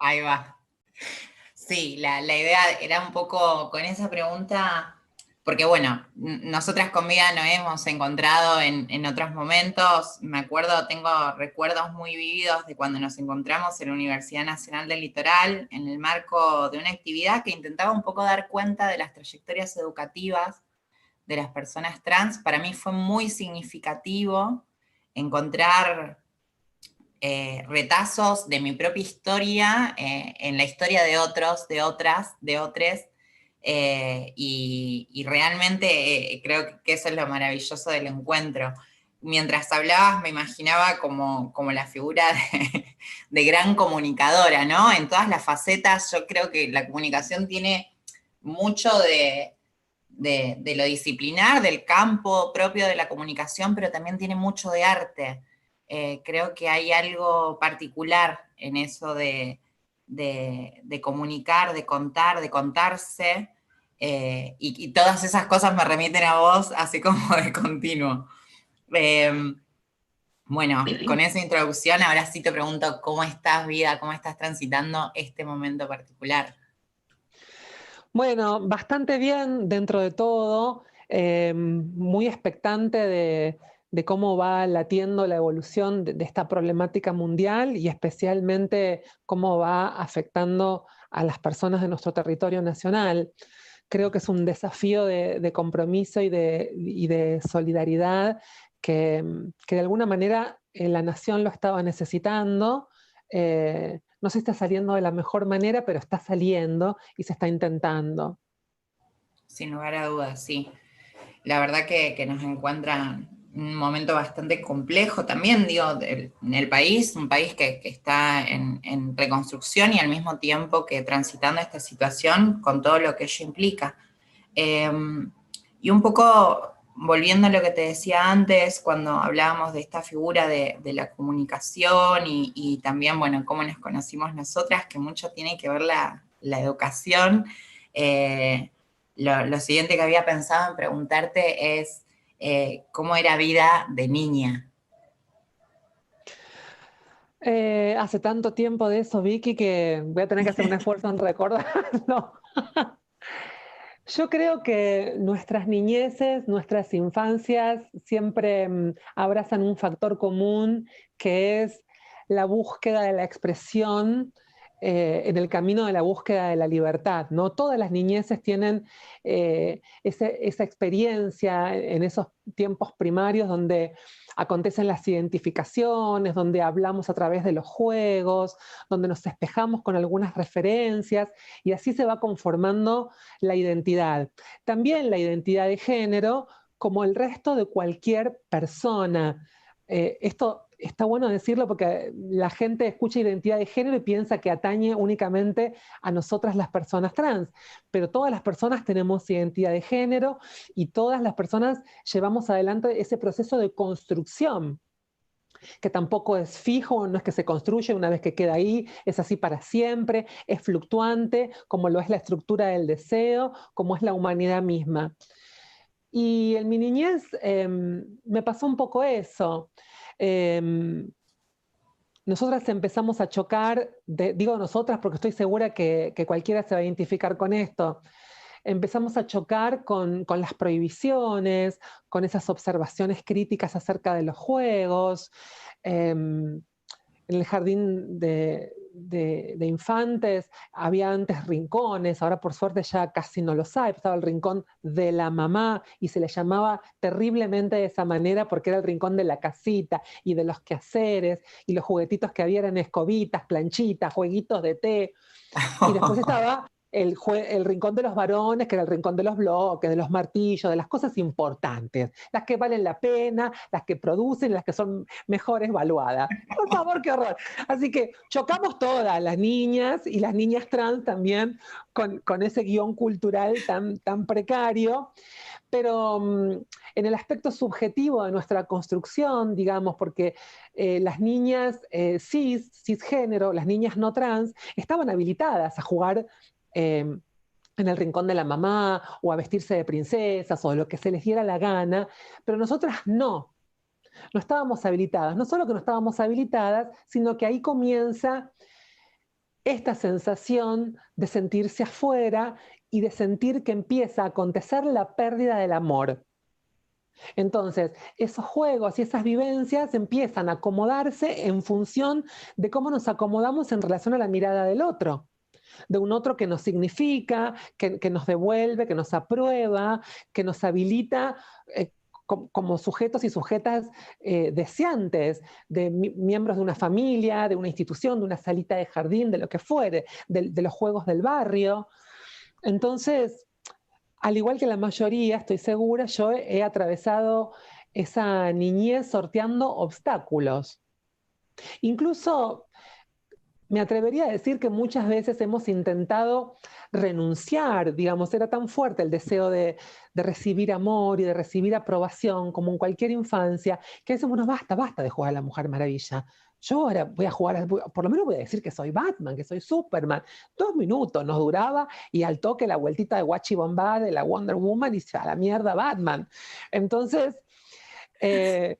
Ahí va. Sí, la idea era un poco con esa pregunta, porque bueno, nosotras con vida nos hemos encontrado en otros momentos. Me acuerdo, tengo recuerdos muy vividos de cuando nos encontramos en la Universidad Nacional del Litoral, en el marco de una actividad que intentaba un poco dar cuenta de las trayectorias educativas de las personas trans. Para mí fue muy significativo encontrar retazos de mi propia historia en la historia de otros, de otras, de otros. Y realmente creo que eso es lo maravilloso del encuentro. Mientras hablabas me imaginaba como la figura de gran comunicadora, ¿no? En todas las facetas yo creo que la comunicación tiene mucho de lo disciplinar, del campo propio de la comunicación, pero también tiene mucho de arte. Creo que hay algo particular en eso de comunicar, de contar, de contarse, y todas esas cosas me remiten a vos así como de continuo. Eh, bueno, con esa introducción, ahora sí te pregunto cómo estás, vida, cómo estás transitando este momento particular. Bueno, bastante bien dentro de todo, muy expectante de cómo va latiendo la evolución de esta problemática mundial y especialmente cómo va afectando a las personas de nuestro territorio nacional. Creo que es un desafío de compromiso y de solidaridad que de alguna manera la nación lo estaba necesitando. No se está saliendo de la mejor manera, pero está saliendo y se está intentando. Sin lugar a dudas, sí. La verdad que nos encuentra un momento bastante complejo también, digo, en el país, un país que está en reconstrucción y al mismo tiempo que transitando esta situación con todo lo que ello implica. Eh, y un poco volviendo a lo que te decía antes, cuando hablábamos de esta figura de la comunicación y también, bueno, cómo nos conocimos nosotras, que mucho tiene que ver la educación. Lo siguiente que había pensado en preguntarte es cómo era vida de niña. Hace tanto tiempo de eso, Vicky, que voy a tener que hacer un esfuerzo en recordarlo. Yo creo que nuestras niñeces, nuestras infancias siempre abrazan un factor común que es la búsqueda de la expresión en el camino de la búsqueda de la libertad, ¿no? Todas las niñeces tienen esa experiencia en esos tiempos primarios donde acontecen las identificaciones, donde hablamos a través de los juegos, donde nos espejamos con algunas referencias y así se va conformando la identidad. También la identidad de género, como el resto de cualquier persona. Esto está bueno decirlo porque la gente escucha identidad de género y piensa que atañe únicamente a nosotras las personas trans, pero todas las personas tenemos identidad de género y todas las personas llevamos adelante ese proceso de construcción que tampoco es fijo, no es que se construye una vez que queda ahí, es así para siempre, es fluctuante, como lo es la estructura del deseo, como es la humanidad misma. Y en mi niñez me pasó un poco eso. Eh, Nosotras empezamos a chocar, digo nosotras porque estoy segura que cualquiera se va a identificar con esto, empezamos a chocar con las prohibiciones, con esas observaciones críticas acerca de los juegos. En el jardín de infantes había antes rincones, ahora por suerte ya casi no los hay, estaba el rincón de la mamá y se le llamaba terriblemente de esa manera porque era el rincón de la casita y de los quehaceres y los juguetitos que había eran escobitas, planchitas, jueguitos de té. Y después estaba el rincón de los varones, que era el rincón de los bloques, de los martillos, de las cosas importantes, las que valen la pena, las que producen, las que son mejor evaluadas. Por favor, qué horror. Así que chocamos todas, las niñas y las niñas trans también, con ese guión cultural tan precario, pero en el aspecto subjetivo de nuestra construcción, digamos, porque las niñas cisgénero, las niñas no trans, estaban habilitadas a jugar en el rincón de la mamá o a vestirse de princesas o de lo que se les diera la gana, pero nosotras no estábamos habilitadas. No solo que no estábamos habilitadas, sino que ahí comienza esta sensación de sentirse afuera y de sentir que empieza a acontecer la pérdida del amor. Entonces, esos juegos y esas vivencias empiezan a acomodarse en función de cómo nos acomodamos en relación a la mirada del otro, de un otro que nos significa, que nos devuelve, que nos aprueba, que nos habilita como sujetos y sujetas deseantes, de miembros de una familia, de una institución, de una salita de jardín, de lo que fuere, de los juegos del barrio. Entonces, al igual que la mayoría, estoy segura, yo he atravesado esa niñez sorteando obstáculos. Incluso me atrevería a decir que muchas veces hemos intentado renunciar, digamos, era tan fuerte el deseo de recibir amor y de recibir aprobación, como en cualquier infancia, que decimos, bueno, basta, basta de jugar a la Mujer Maravilla. Yo ahora voy a jugar, por lo menos voy a decir que soy Batman, que soy Superman. 2 minutos nos duraba y al toque la vueltita de Guachi Bombá de la Wonder Woman y a la mierda Batman. Entonces, eh,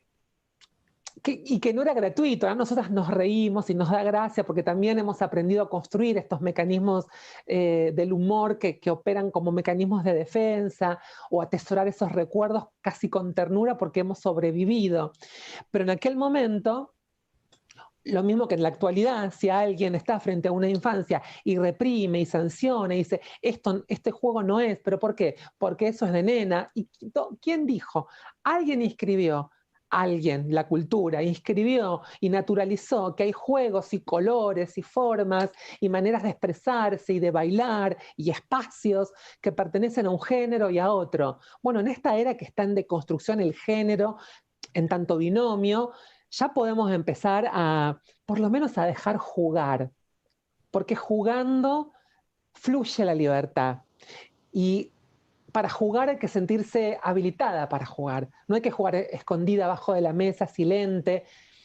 y que no era gratuito, ¿no? Nosotras nos reímos y nos da gracia porque también hemos aprendido a construir estos mecanismos del humor que operan como mecanismos de defensa o atesorar esos recuerdos casi con ternura porque hemos sobrevivido. Pero en aquel momento, lo mismo que en la actualidad, si alguien está frente a una infancia y reprime y sanciona y dice, este juego no es, ¿pero por qué? Porque eso es de nena. ¿Y quién dijo? Alguien escribió, alguien, la cultura, inscribió y naturalizó que hay juegos y colores y formas y maneras de expresarse y de bailar y espacios que pertenecen a un género y a otro. Bueno, en esta era que está en deconstrucción el género, en tanto binomio, ya podemos empezar a, por lo menos a dejar jugar, porque jugando fluye la libertad. Y para jugar hay que sentirse habilitada para jugar. No hay que jugar escondida abajo de la mesa, silente,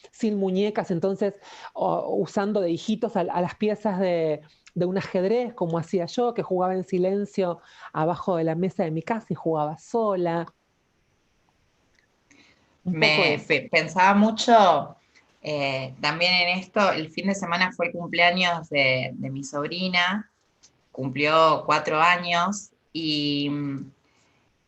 sin muñecas, entonces usando de hijitos a las piezas de un ajedrez, como hacía yo, que jugaba en silencio abajo de la mesa de mi casa y jugaba sola. Un poco eso. Pensaba mucho también en esto. El fin de semana fue el cumpleaños de mi sobrina, cumplió 4 años y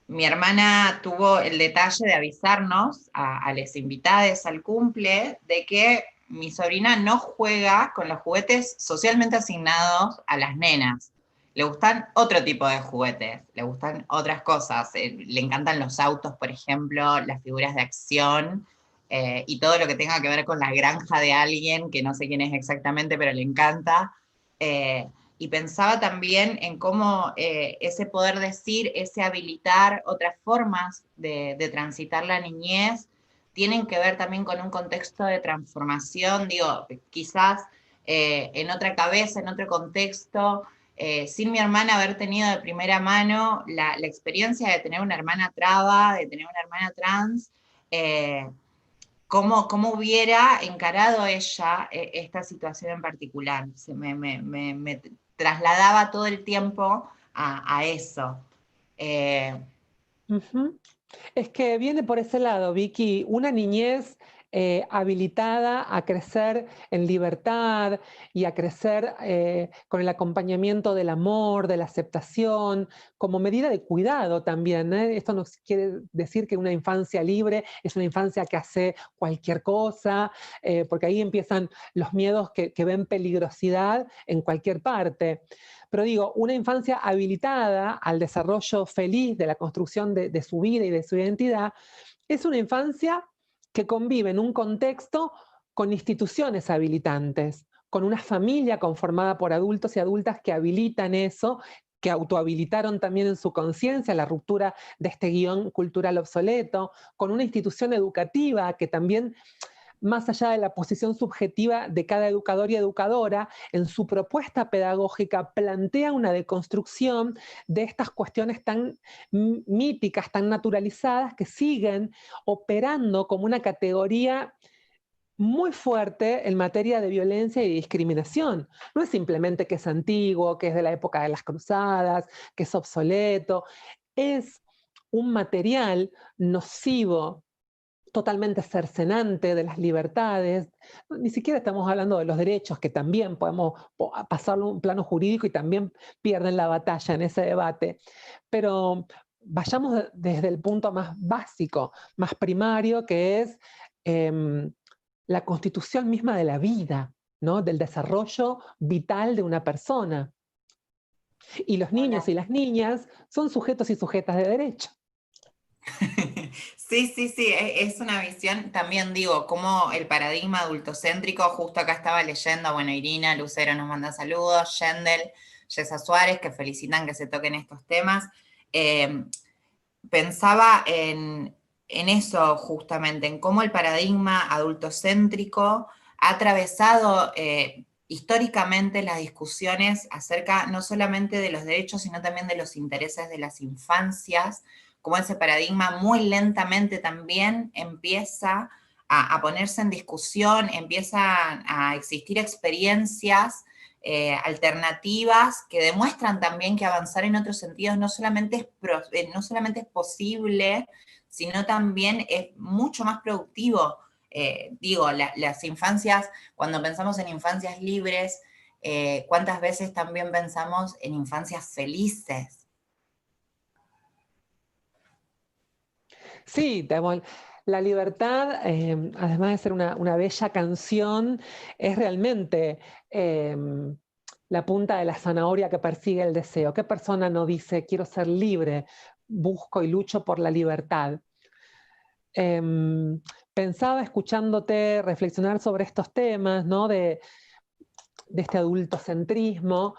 mi hermana tuvo el detalle de avisarnos a los invitados al cumple de que mi sobrina no juega con los juguetes socialmente asignados a las nenas. Le gustan otro tipo de juguetes, le gustan otras cosas. Le encantan los autos, por ejemplo, las figuras de acción y todo lo que tenga que ver con la granja de alguien, que no sé quién es exactamente, pero le encanta. Y pensaba también en cómo ese poder decir, ese habilitar otras formas de transitar la niñez, tienen que ver también con un contexto de transformación, digo, quizás en otra cabeza, en otro contexto, sin mi hermana haber tenido de primera mano la experiencia de tener una hermana traba, de tener una hermana trans, cómo hubiera encarado ella esta situación en particular. Me trasladaba todo el tiempo a eso. Ujú. Es que viene por ese lado, Vicky, una niñez habilitada a crecer en libertad y a crecer con el acompañamiento del amor, de la aceptación, como medida de cuidado también. Esto no quiere decir que una infancia libre es una infancia que hace cualquier cosa, porque ahí empiezan los miedos que ven peligrosidad en cualquier parte. Pero digo, una infancia habilitada al desarrollo feliz de la construcción de su vida y de su identidad, es una infancia que convive en un contexto con instituciones habilitantes, con una familia conformada por adultos y adultas que habilitan eso, que autohabilitaron también en su conciencia la ruptura de este guión cultural obsoleto, con una institución educativa que también, más allá de la posición subjetiva de cada educador y educadora, en su propuesta pedagógica plantea una deconstrucción de estas cuestiones tan míticas, tan naturalizadas, que siguen operando como una categoría muy fuerte en materia de violencia y discriminación. No es simplemente que es antiguo, que es de la época de las cruzadas, que es obsoleto, es un material nocivo totalmente cercenante de las libertades. Ni siquiera estamos hablando de los derechos, que también podemos pasarlo a un plano jurídico y también pierden la batalla en ese debate. Pero vayamos desde el punto más básico, más primario, que es la constitución misma de la vida, ¿no? Del desarrollo vital de una persona. Y los niños y las niñas son sujetos y sujetas de derecho. Sí, sí, sí, es una visión, también digo, como el paradigma adultocéntrico, justo acá estaba leyendo, bueno, Irina Lucero nos manda saludos, Yendel, Yesa Suárez, que felicitan que se toquen estos temas. Pensaba en eso justamente, en cómo el paradigma adultocéntrico ha atravesado históricamente las discusiones acerca no solamente de los derechos, sino también de los intereses de las infancias, como ese paradigma muy lentamente también empieza a ponerse en discusión, empiezan a existir experiencias alternativas que demuestran también que avanzar en otros sentidos no solamente es posible, sino también es mucho más productivo. Digo, las infancias, cuando pensamos en infancias libres, ¿cuántas veces también pensamos en infancias felices? Sí, la libertad, además de ser una bella canción, es realmente la punta de la zanahoria que persigue el deseo. ¿Qué persona no dice, quiero ser libre, busco y lucho por la libertad? Pensaba escuchándote reflexionar sobre estos temas, ¿no? De este adultocentrismo,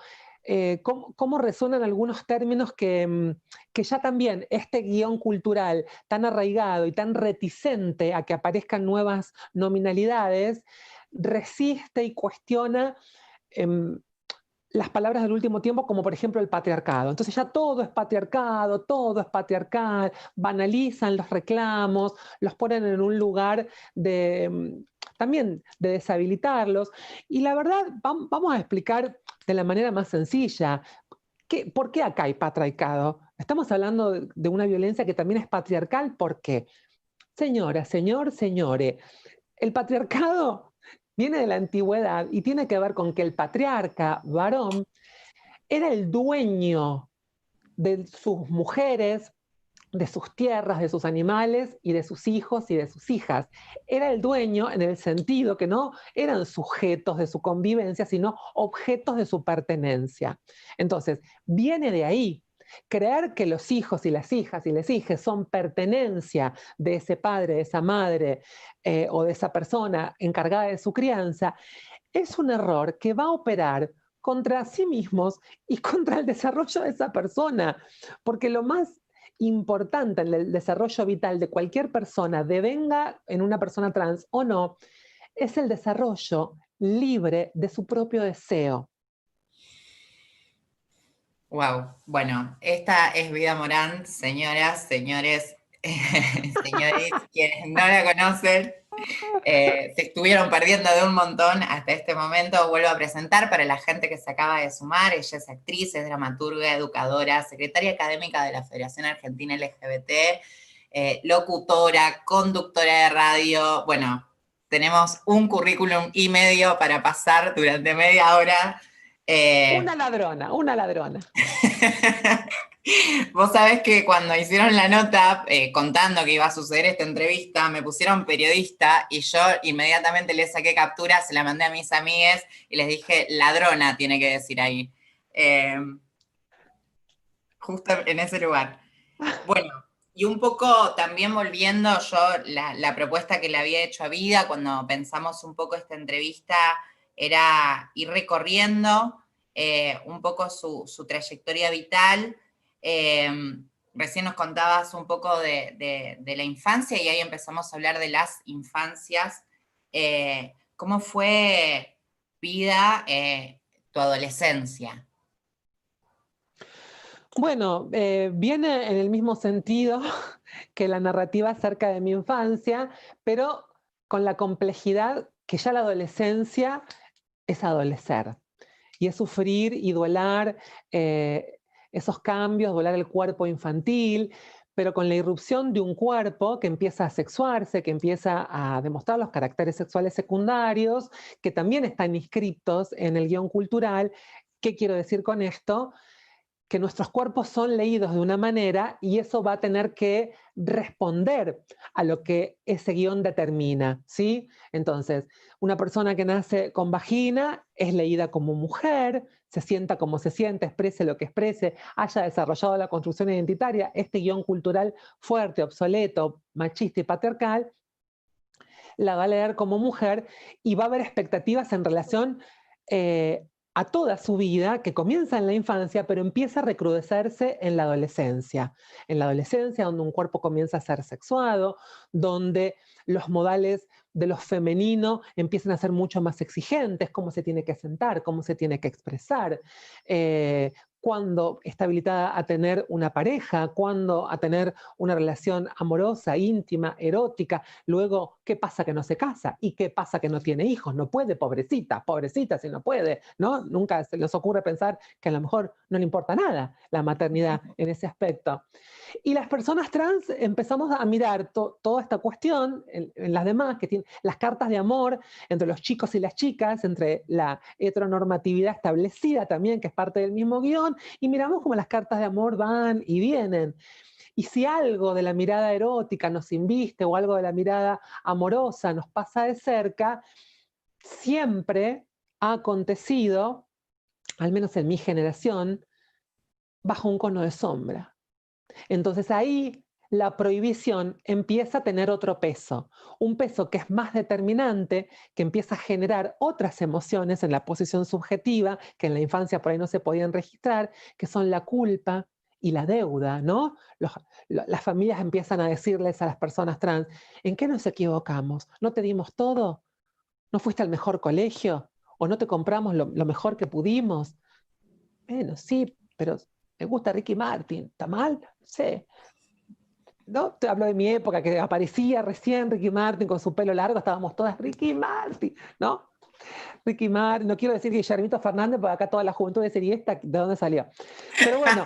cómo resuenan algunos términos que ya también este guión cultural tan arraigado y tan reticente a que aparezcan nuevas nominalidades, resiste y cuestiona las palabras del último tiempo, como por ejemplo el patriarcado. Entonces ya todo es patriarcado, todo es patriarcal, banalizan los reclamos, los ponen en un lugar también de deshabilitarlos. Y la verdad, vamos a explicar de la manera más sencilla. ¿Por qué acá hay patriarcado? Estamos hablando de una violencia que también es patriarcal. ¿Por qué? Señora, señor, señore, el patriarcado viene de la antigüedad y tiene que ver con que el patriarca varón era el dueño de sus mujeres, de sus tierras, de sus animales y de sus hijos y de sus hijas. Era el dueño en el sentido que no eran sujetos de su convivencia, sino objetos de su pertenencia. Entonces, viene de ahí. Creer que los hijos y las hijas y les hijas son pertenencia de ese padre, de esa madre o de esa persona encargada de su crianza, es un error que va a operar contra sí mismos y contra el desarrollo de esa persona, porque lo más importante en el desarrollo vital de cualquier persona, devenga en una persona trans o no, es el desarrollo libre de su propio deseo. Wow, bueno, esta es Vida Morán, señoras, señores, señores, quienes no la conocen, se estuvieron perdiendo de un montón hasta este momento. Vuelvo a presentar para la gente que se acaba de sumar. Ella es actriz, es dramaturga, educadora, secretaria académica de la Federación Argentina LGBT, locutora, conductora de radio. Bueno, tenemos un currículum y medio para pasar durante media hora. Una ladrona, una ladrona. Vos sabés que cuando hicieron la nota contando que iba a suceder esta entrevista, me pusieron periodista y yo inmediatamente le saqué captura, se la mandé a mis amigues y les dije, ladrona tiene que decir ahí. Eh, Justo en ese lugar. Bueno, y un poco también volviendo yo, la propuesta que le había hecho a Vida cuando pensamos un poco esta entrevista era ir recorriendo un poco su trayectoria vital. Eh, Recién nos contabas un poco de la infancia y ahí empezamos a hablar de las infancias. ¿Cómo fue Vida tu adolescencia? Bueno, viene en el mismo sentido que la narrativa acerca de mi infancia, pero con la complejidad que ya la adolescencia es adolecer y es sufrir y duelar esos cambios, duelar el cuerpo infantil, pero con la irrupción de un cuerpo que empieza a sexuarse, que empieza a demostrar los caracteres sexuales secundarios, que también están inscriptos en el guión cultural. ¿Qué quiero decir con esto? Que nuestros cuerpos son leídos de una manera y eso va a tener que responder a lo que ese guión determina, ¿sí? Entonces, una persona que nace con vagina es leída como mujer, se sienta como se siente, exprese lo que exprese, haya desarrollado la construcción identitaria, este guión cultural fuerte, obsoleto, machista y patriarcal, la va a leer como mujer y va a haber expectativas en relación a toda su vida, que comienza en la infancia, pero empieza a recrudecerse en la adolescencia. En la adolescencia, donde un cuerpo comienza a ser sexuado, donde los modales de lo femenino empiezan a ser mucho más exigentes, cómo se tiene que sentar, cómo se tiene que expresar, cuándo está habilitada a tener una pareja, cuándo a tener una relación amorosa, íntima, erótica. Luego, ¿qué pasa que no se casa? ¿Y qué pasa que no tiene hijos? No puede, pobrecita, pobrecita si no puede, ¿no? Nunca se les ocurre pensar que a lo mejor no le importa nada la maternidad en ese aspecto. Y las personas trans empezamos a mirar toda esta cuestión en las demás, que tienen las cartas de amor entre los chicos y las chicas, entre la heteronormatividad establecida también, que es parte del mismo guión, y miramos cómo las cartas de amor van y vienen. Y si algo de la mirada erótica nos inviste o algo de la mirada amorosa nos pasa de cerca, siempre ha acontecido, al menos en mi generación, bajo un cono de sombra. Entonces ahí la prohibición empieza a tener otro peso, un peso que es más determinante, que empieza a generar otras emociones en la posición subjetiva, que en la infancia por ahí no se podían registrar, que son la culpa y la deuda, ¿no? Las familias empiezan a decirles a las personas trans, ¿en qué nos equivocamos? ¿No te dimos todo? ¿No fuiste al mejor colegio? ¿O no te compramos lo mejor que pudimos? Bueno, sí, pero me gusta Ricky Martin, ¿está mal? No sé. ¿No? Te hablo de mi época, que aparecía recién Ricky Martin con su pelo largo, estábamos todas Ricky Martin, ¿no? Ricky Martin, no quiero decir Guillermito Fernández, porque acá toda la juventud decir, ¿y esta de dónde salió? Pero bueno,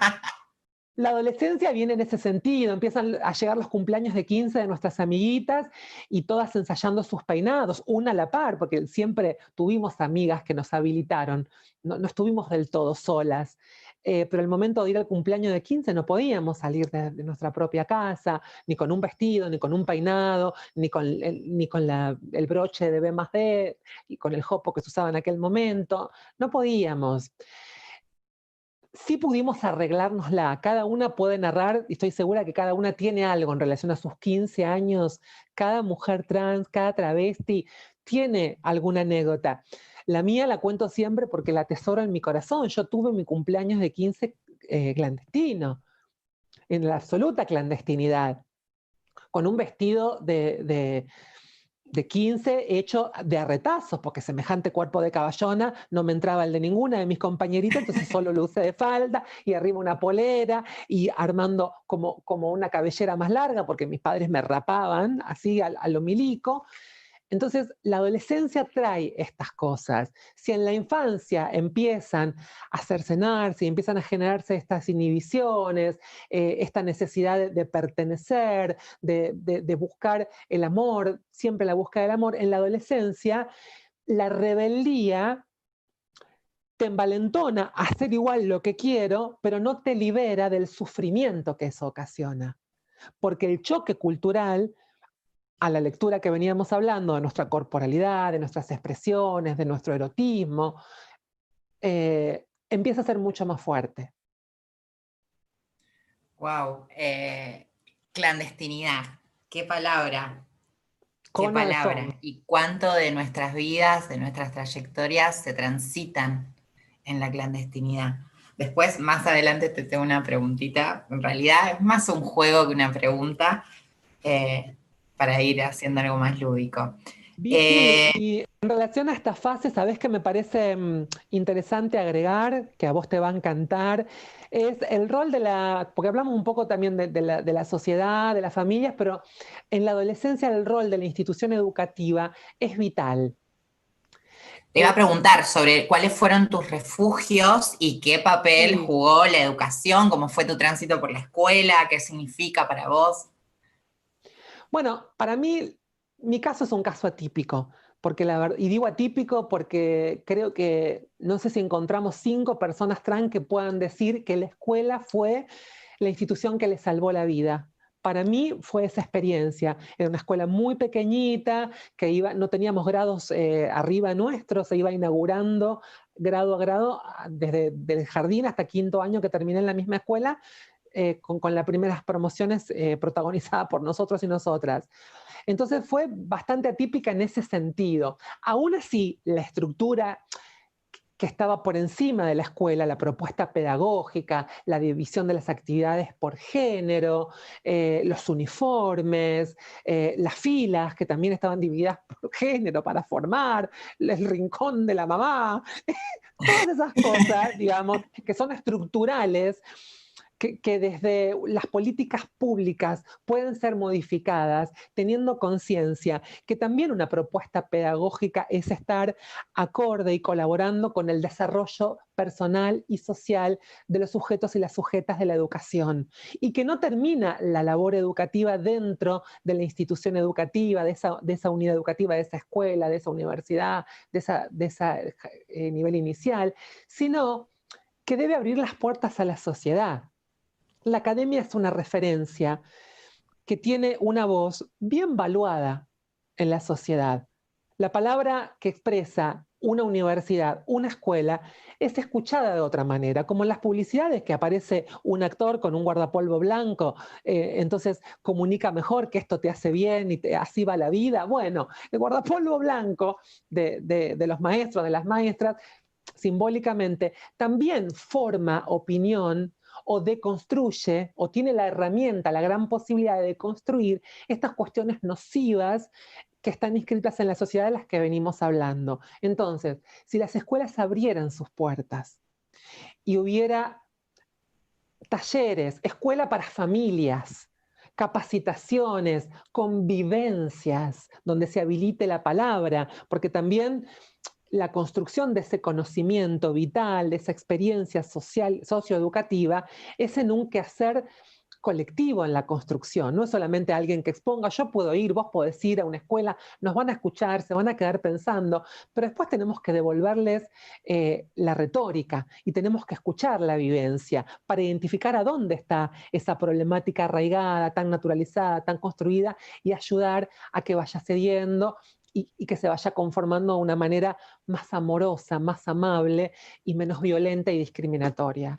la adolescencia viene en ese sentido, empiezan a llegar los cumpleaños de 15 de nuestras amiguitas y todas ensayando sus peinados, una a la par, porque siempre tuvimos amigas que nos habilitaron, no estuvimos del todo solas. Pero el momento de ir al cumpleaños de 15 no podíamos salir de nuestra propia casa, ni con un vestido, ni con un peinado, ni con el broche de B más D, y con el jopo que se usaba en aquel momento, no podíamos. Sí pudimos arreglárnosla, cada una puede narrar, y estoy segura que cada una tiene algo en relación a sus 15 años, cada mujer trans, cada travesti tiene alguna anécdota. La mía la cuento siempre porque la atesoro en mi corazón. Yo tuve mi cumpleaños de 15 clandestino, en la absoluta clandestinidad, con un vestido de 15 hecho de arretazos, porque semejante cuerpo de caballona no me entraba el de ninguna de mis compañeritas, entonces solo lo usé de falda y arriba una polera y armando como una cabellera más larga, porque mis padres me rapaban así a lo milico. Entonces, la adolescencia trae estas cosas. Si en la infancia empiezan a cercenarse y empiezan a generarse estas inhibiciones, esta necesidad de pertenecer, de buscar el amor, siempre la búsqueda del amor, en la adolescencia, la rebeldía te envalentona a hacer igual lo que quiero, pero no te libera del sufrimiento que eso ocasiona. Porque el choque cultural a la lectura que veníamos hablando de nuestra corporalidad, de nuestras expresiones, de nuestro erotismo, empieza a ser mucho más fuerte. Wow, clandestinidad, qué palabra, qué Cono de palabra. sombra. Y cuánto de nuestras vidas, de nuestras trayectorias se transitan en la clandestinidad. Después, más adelante, te tengo una preguntita. En realidad es más un juego que una pregunta, eh, para ir haciendo algo más lúdico. Vicky, y en relación a esta fase, ¿sabés que me parece interesante agregar, que a vos te va a encantar? Es el rol de porque hablamos un poco también de la sociedad, de las familias, pero en la adolescencia el rol de la institución educativa es vital. Te iba a preguntar sobre cuáles fueron tus refugios y qué papel Sí. jugó la educación, cómo fue tu tránsito por la escuela, qué significa para vos. Bueno, para mí, mi caso es un caso atípico, porque y digo atípico porque creo que no sé si encontramos 5 personas trans que puedan decir que la escuela fue la institución que les salvó la vida. Para mí fue esa experiencia. Era una escuela muy pequeñita, que no teníamos grados arriba nuestro, se iba inaugurando grado a grado, desde el jardín hasta quinto año que terminé en la misma escuela, con las primeras promociones protagonizadas por nosotros y nosotras. Entonces fue bastante atípica en ese sentido. Aún así, la estructura que estaba por encima de la escuela, la propuesta pedagógica, la división de las actividades por género, los uniformes, las filas que también estaban divididas por género para formar, el rincón de la mamá, todas esas cosas, digamos, que son estructurales, que desde las políticas públicas pueden ser modificadas, teniendo conciencia que también una propuesta pedagógica es estar acorde y colaborando con el desarrollo personal y social de los sujetos y las sujetas de la educación, y que no termina la labor educativa dentro de la institución educativa, de esa unidad educativa, de esa escuela, de esa universidad, de ese nivel inicial, sino que debe abrir las puertas a la sociedad. La academia es una referencia que tiene una voz bien valuada en la sociedad. La palabra que expresa una universidad, una escuela, es escuchada de otra manera, como en las publicidades que aparece un actor con un guardapolvo blanco, entonces comunica mejor que esto te hace bien y así va la vida. Bueno, el guardapolvo blanco de los maestros, de las maestras, simbólicamente, también forma opinión o deconstruye, o tiene la herramienta, la gran posibilidad de deconstruir estas cuestiones nocivas que están inscritas en la sociedad de las que venimos hablando. Entonces, si las escuelas abrieran sus puertas y hubiera talleres, escuela para familias, capacitaciones, convivencias, donde se habilite la palabra, porque también la construcción de ese conocimiento vital, de esa experiencia social, socioeducativa, es en un quehacer colectivo en la construcción, no es solamente alguien que exponga, yo puedo ir, vos podés ir a una escuela, nos van a escuchar, se van a quedar pensando, pero después tenemos que devolverles la retórica y tenemos que escuchar la vivencia para identificar a dónde está esa problemática arraigada, tan naturalizada, tan construida, y ayudar a que vaya cediendo y que se vaya conformando de una manera más amorosa, más amable y menos violenta y discriminatoria.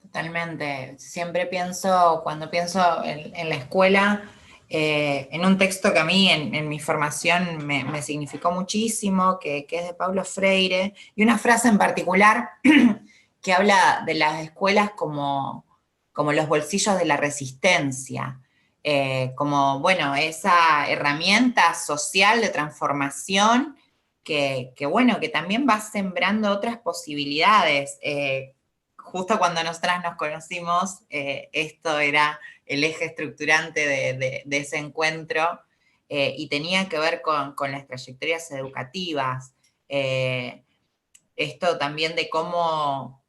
Totalmente. Siempre pienso, cuando pienso en la escuela, en un texto que a mí en mi formación me significó muchísimo, que es de Paulo Freire, y una frase en particular que habla de las escuelas como los bolsillos de la resistencia, como, bueno, esa herramienta social de transformación bueno, que también va sembrando otras posibilidades. Justo cuando nosotras nos conocimos, esto era el eje estructurante de ese encuentro, y tenía que ver con las trayectorias educativas. Esto también de cómo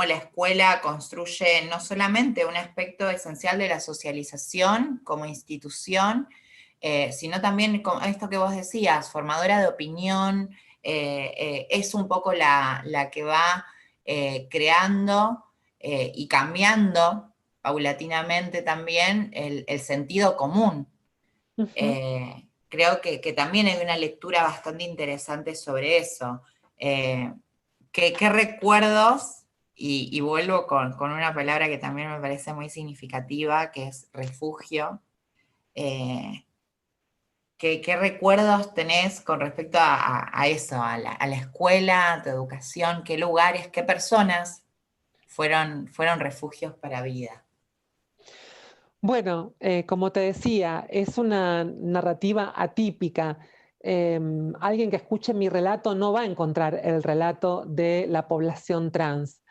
la escuela construye no solamente un aspecto esencial de la socialización como institución, sino también con esto que vos decías, formadora de opinión, es un poco la que va creando y cambiando paulatinamente también el sentido común. Uh -huh. Creo que también hay una lectura bastante interesante sobre eso. Eh, ¿qué recuerdos, y vuelvo con una palabra que también me parece muy significativa, que es refugio? eh, ¿qué recuerdos tenés con respecto a eso, a la escuela, a tu educación? ¿Qué lugares, qué personas fueron refugios para vida? Bueno, como te decía, es una narrativa atípica. Alguien que escuche mi relato no va a encontrar el relato de la población trans.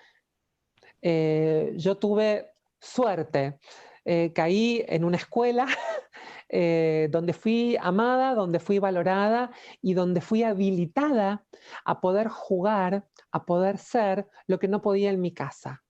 Yo tuve suerte, caí en una escuela donde fui amada, donde fui valorada y donde fui habilitada a poder jugar, a poder ser lo que no podía en mi casa.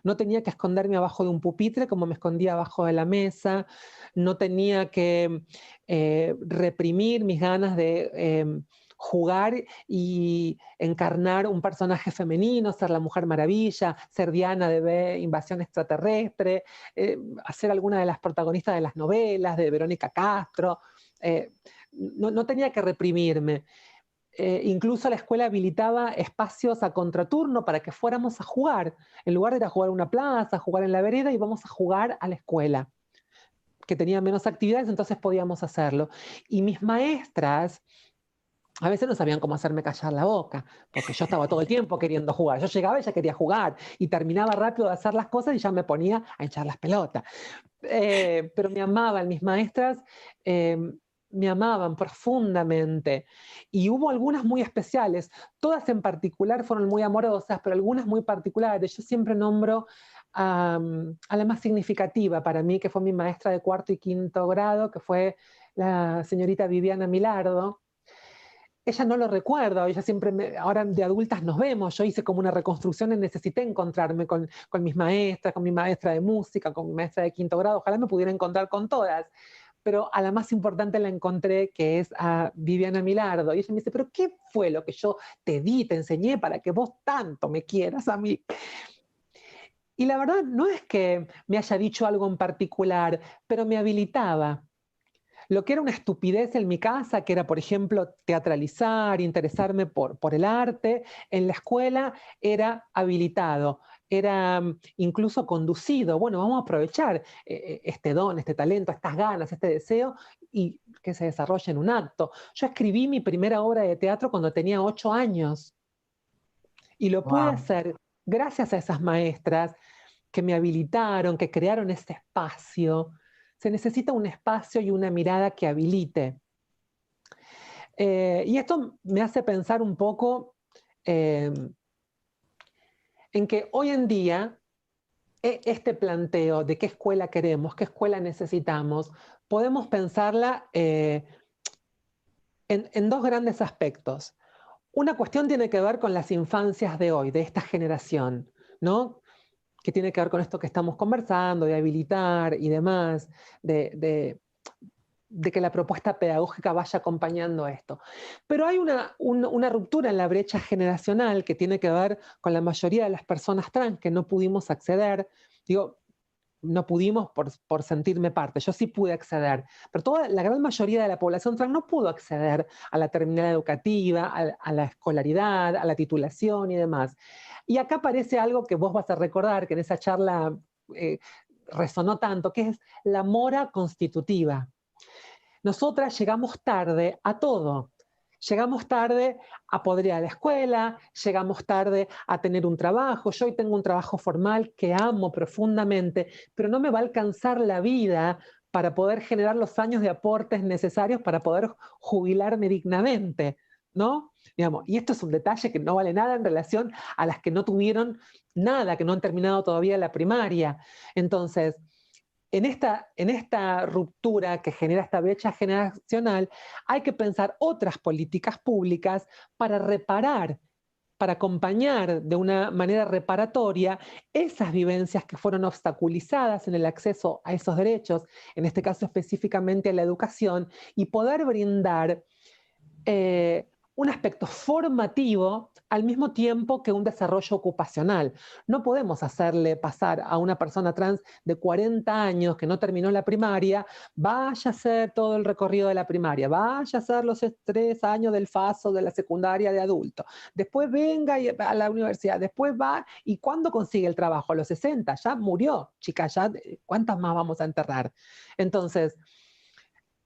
No tenía que esconderme abajo de un pupitre como me escondía abajo de la mesa, no tenía que reprimir mis ganas de jugar y encarnar un personaje femenino, ser la Mujer Maravilla, ser Diana de Invasión Extraterrestre, hacer alguna de las protagonistas de las novelas, de Verónica Castro. No tenía que reprimirme. Incluso la escuela habilitaba espacios a contraturno para que fuéramos a jugar. En lugar de ir a jugar a una plaza, a jugar en la vereda, íbamos a jugar a la escuela, que tenía menos actividades, entonces podíamos hacerlo. Y mis maestras a veces no sabían cómo hacerme callar la boca, porque yo estaba todo el tiempo queriendo jugar. Yo llegaba y ya quería jugar, y terminaba rápido de hacer las cosas y ya me ponía a echar las pelotas. Pero me amaban, mis maestras eh, me amaban profundamente. Y hubo algunas muy especiales, todas en particular fueron muy amorosas, pero algunas muy particulares. Yo siempre nombro a la más significativa para mí, que fue mi maestra de cuarto y quinto grado, que fue la señorita Viviana Milardo. Ella no lo recuerda, ella siempre, ahora de adultas nos vemos, yo hice como una reconstrucción y necesité encontrarme con mis maestras, con mi maestra de música, con mi maestra de quinto grado, ojalá me pudiera encontrar con todas, pero a la más importante la encontré, que es a Viviana Milardo, y ella me dice, pero ¿qué fue lo que yo te di, te enseñé para que vos tanto me quieras a mí? Y la verdad no es que me haya dicho algo en particular, pero me habilitaba. Lo que era una estupidez en mi casa, que era, por ejemplo, teatralizar, interesarme por el arte, en la escuela era habilitado, era incluso conducido. Bueno, vamos a aprovechar este don, este talento, estas ganas, este deseo y que se desarrolle en un acto. Yo escribí mi primera obra de teatro cuando tenía 8 años y lo pude Wow. hacer gracias a esas maestras que me habilitaron, que crearon ese espacio. Se necesita un espacio y una mirada que habilite. Y esto me hace pensar un poco eh, en que hoy en día este planteo de qué escuela queremos, qué escuela necesitamos, podemos pensarla en dos grandes aspectos. Una cuestión tiene que ver con las infancias de hoy, de esta generación, ¿no? Que tiene que ver con esto que estamos conversando, de habilitar y demás, de que la propuesta pedagógica vaya acompañando esto. Pero hay una ruptura en la brecha generacional que tiene que ver con la mayoría de las personas trans que no pudimos acceder. Digo, no pudimos por sentirme parte, yo sí pude acceder, pero la gran mayoría de la población trans no pudo acceder a la terminal educativa, a la escolaridad, a la titulación y demás. Y acá aparece algo que vos vas a recordar, que en esa charla eh, resonó tanto, que es la mora constitutiva. Nosotras llegamos tarde a todo. Llegamos tarde a poder ir a la escuela, llegamos tarde a tener un trabajo. Yo hoy tengo un trabajo formal que amo profundamente, pero no me va a alcanzar la vida para poder generar los años de aportes necesarios para poder jubilarme dignamente, ¿no? Digamos, y esto es un detalle que no vale nada en relación a las que no tuvieron nada, que no han terminado todavía la primaria. Entonces, en esta ruptura que genera esta brecha generacional, hay que pensar otras políticas públicas para reparar, para acompañar de una manera reparatoria esas vivencias que fueron obstaculizadas en el acceso a esos derechos, en este caso específicamente a la educación, y poder brindar un aspecto formativo al mismo tiempo que un desarrollo ocupacional. No podemos hacerle pasar a una persona trans de 40 años que no terminó la primaria, vaya a hacer todo el recorrido de la primaria, vaya a hacer los 3 años del FASO de la secundaria de adulto, después venga a la universidad, después va y ¿cuándo consigue el trabajo? A los 60, ya murió, chica, ya, ¿cuántas más vamos a enterrar? Entonces,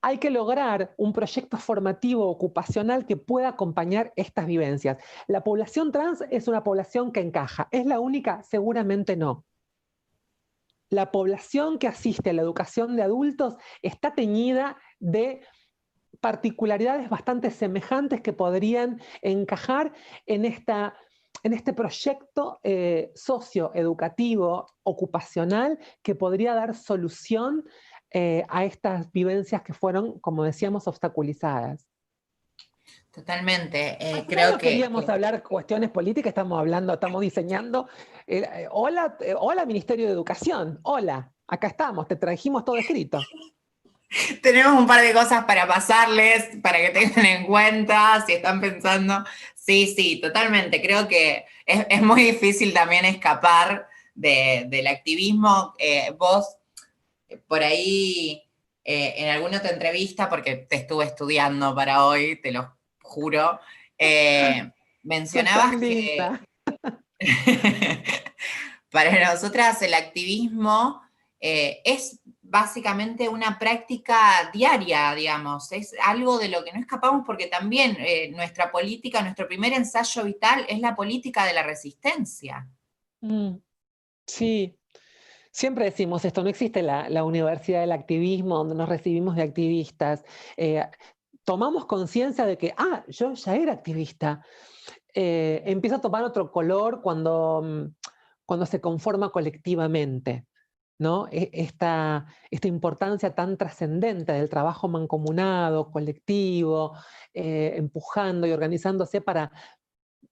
hay que lograr un proyecto formativo ocupacional que pueda acompañar estas vivencias. ¿La población trans es una población que encaja? ¿Es la única? Seguramente no. La población que asiste a la educación de adultos está teñida de particularidades bastante semejantes que podrían encajar en este proyecto socioeducativo, ocupacional, que podría dar solución a estas vivencias que fueron, como decíamos, obstaculizadas. Totalmente. Al final Creo no queríamos hablar cuestiones políticas, estamos diseñando. Hola, hola Ministerio de Educación, hola, acá estamos, te trajimos todo escrito. tenemos un par de cosas para pasarles, para que tengan en cuenta, si están pensando. Sí, sí, totalmente. Creo que es muy difícil también escapar del activismo. Vos, por ahí, en alguna otra entrevista, porque te estuve estudiando para hoy, te lo juro, Sos tan mencionabas que linda. para nosotras el activismo es básicamente una práctica diaria, digamos, es algo de lo que no escapamos porque también nuestra política, nuestro primer ensayo vital es la política de la resistencia. Mm, sí, siempre decimos esto, no existe la universidad del activismo donde nos recibimos de activistas. Eh, Tomamos conciencia de que, yo ya era activista. Empieza a tomar otro color cuando se conforma colectivamente, ¿no? Esta importancia tan trascendente del trabajo mancomunado, colectivo, empujando y organizándose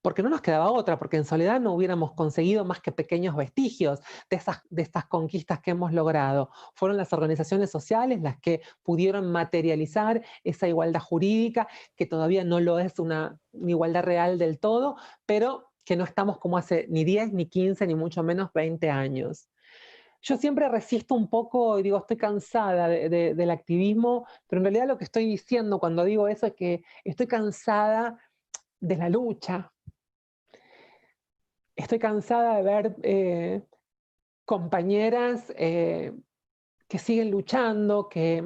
porque no nos quedaba otra, porque en soledad no hubiéramos conseguido más que pequeños vestigios de estas conquistas que hemos logrado. Fueron las organizaciones sociales las que pudieron materializar esa igualdad jurídica, que todavía no lo es una igualdad real del todo, pero que no estamos como hace ni 10, ni 15, ni mucho menos 20 años. Yo siempre resisto un poco y digo, estoy cansada del activismo, pero en realidad lo que estoy diciendo cuando digo eso es que estoy cansada de la lucha. Estoy cansada de ver compañeras que siguen luchando, que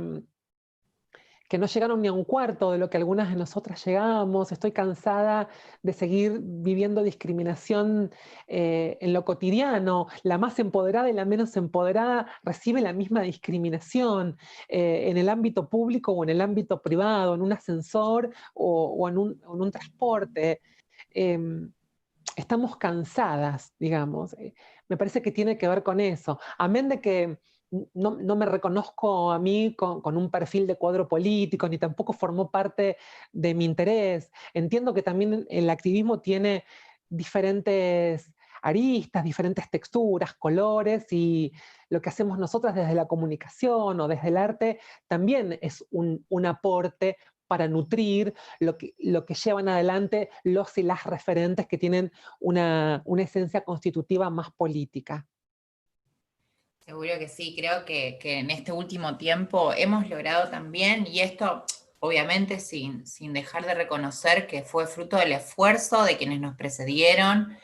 no llegaron ni a un cuarto de lo que algunas de nosotras llegamos. Estoy cansada de seguir viviendo discriminación en lo cotidiano. La más empoderada y la menos empoderada recibe la misma discriminación en el ámbito público o en el ámbito privado, en un ascensor o en un transporte. Estamos cansadas, digamos. Me parece que tiene que ver con eso. Amén de que no me reconozco a mí con un perfil de cuadro político, ni tampoco formó parte de mi interés. Entiendo que también el activismo tiene diferentes aristas, diferentes texturas, colores, y lo que hacemos nosotras desde la comunicación o desde el arte también es un aporte para nutrir lo que llevan adelante los y las referentes que tienen una esencia constitutiva más política. Seguro que sí, creo que en este último tiempo hemos logrado también, y esto obviamente sin dejar de reconocer que fue fruto del esfuerzo de quienes nos precedieron,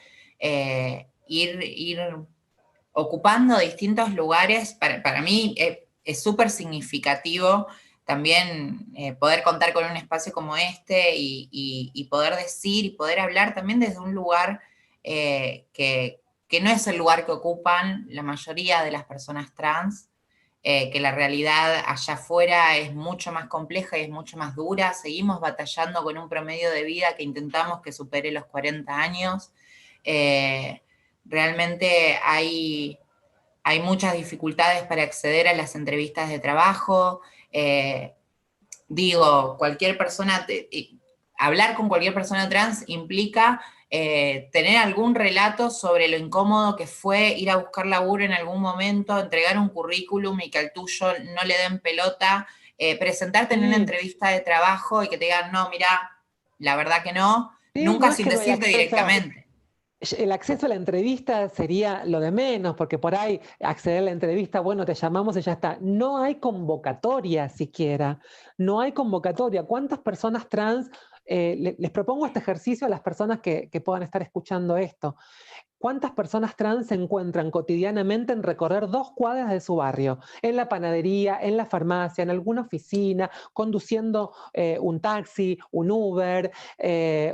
ir ocupando distintos lugares, para mí es súper significativo también poder contar con un espacio como este y poder decir y poder hablar también desde un lugar que no es el lugar que ocupan la mayoría de las personas trans, que la realidad allá afuera es mucho más compleja y es mucho más dura. Seguimos batallando con un promedio de vida que intentamos que supere los 40 años. Eh, Realmente hay muchas dificultades para acceder a las entrevistas de trabajo. Eh, Digo, hablar con cualquier persona trans implica tener algún relato sobre lo incómodo que fue ir a buscar laburo en algún momento, entregar un currículum y que al tuyo no le den pelota, presentarte en una Sí, entrevista de trabajo y que te digan, no, mira, la verdad que no, sí, nunca no es sin que no hay decirte acceso. directamente. El acceso a la entrevista sería lo de menos, porque por ahí acceder a la entrevista, bueno, te llamamos y ya está. No hay convocatoria siquiera, no hay convocatoria. ¿Cuántas personas trans, les propongo este ejercicio a las personas que puedan estar escuchando esto? ¿Cuántas personas trans se encuentran cotidianamente en recorrer 2 cuadras de su barrio? En la panadería, en la farmacia, en alguna oficina, conduciendo un taxi, un Uber,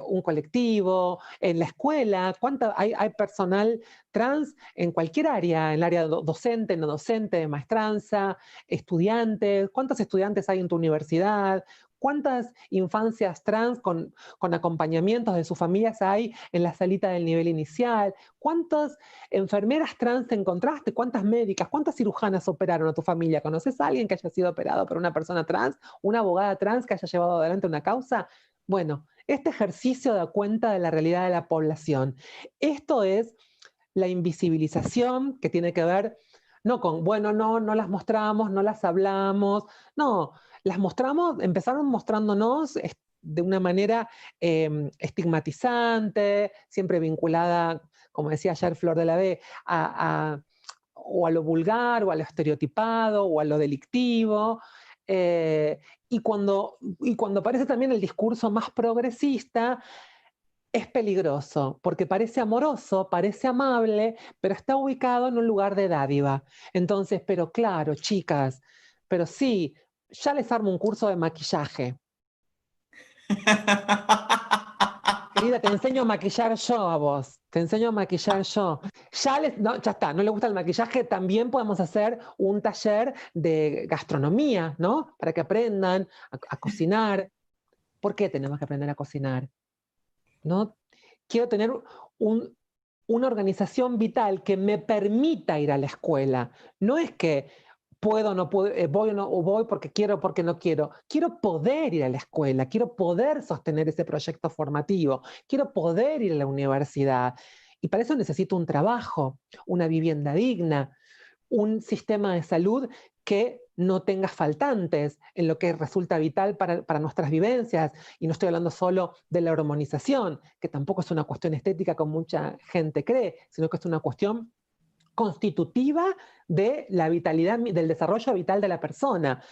un colectivo, en la escuela. Hay personal trans en cualquier área, en el área docente, no docente, de maestranza, estudiantes? ¿Cuántos estudiantes hay en tu universidad? ¿Cuántas infancias trans con acompañamientos de sus familias hay en la salita del nivel inicial? ¿Cuántas enfermeras trans te encontraste? ¿Cuántas médicas? ¿Cuántas cirujanas operaron a tu familia? ¿Conoces a alguien que haya sido operado por una persona trans? ¿Una abogada trans que haya llevado adelante una causa? Bueno, este ejercicio da cuenta de la realidad de la población. Esto es la invisibilización que tiene que ver no con, bueno, no las mostramos, no las hablamos, no, las mostramos, empezaron mostrándonos de una manera estigmatizante, siempre vinculada, como decía ayer Flor de la B, o a lo vulgar, o a lo estereotipado, o a lo delictivo. Y cuando aparece también el discurso más progresista, es peligroso, porque parece amoroso, parece amable, pero está ubicado en un lugar de dádiva. Entonces, pero claro, chicas, pero sí, ya les armo un curso de maquillaje. Querida, te enseño a maquillar yo a vos, te enseño a maquillar yo. No, ya está, no le gusta el maquillaje, también podemos hacer un taller de gastronomía, ¿no? Para que aprendan a cocinar. ¿Por qué tenemos que aprender a cocinar? ¿No? Quiero tener un, una organización vital que me permita ir a la escuela. No es que puedo, no puedo, voy o no o voy porque quiero, porque no quiero. Quiero poder ir a la escuela, quiero poder sostener ese proyecto formativo, quiero poder ir a la universidad. Y para eso necesito un trabajo, una vivienda digna, un sistema de salud que no tenga faltantes en lo que resulta vital para nuestras vivencias. Y no estoy hablando solo de la hormonización, que tampoco es una cuestión estética como mucha gente cree, sino que es una cuestión constitutiva de la vitalidad, del desarrollo vital de la persona.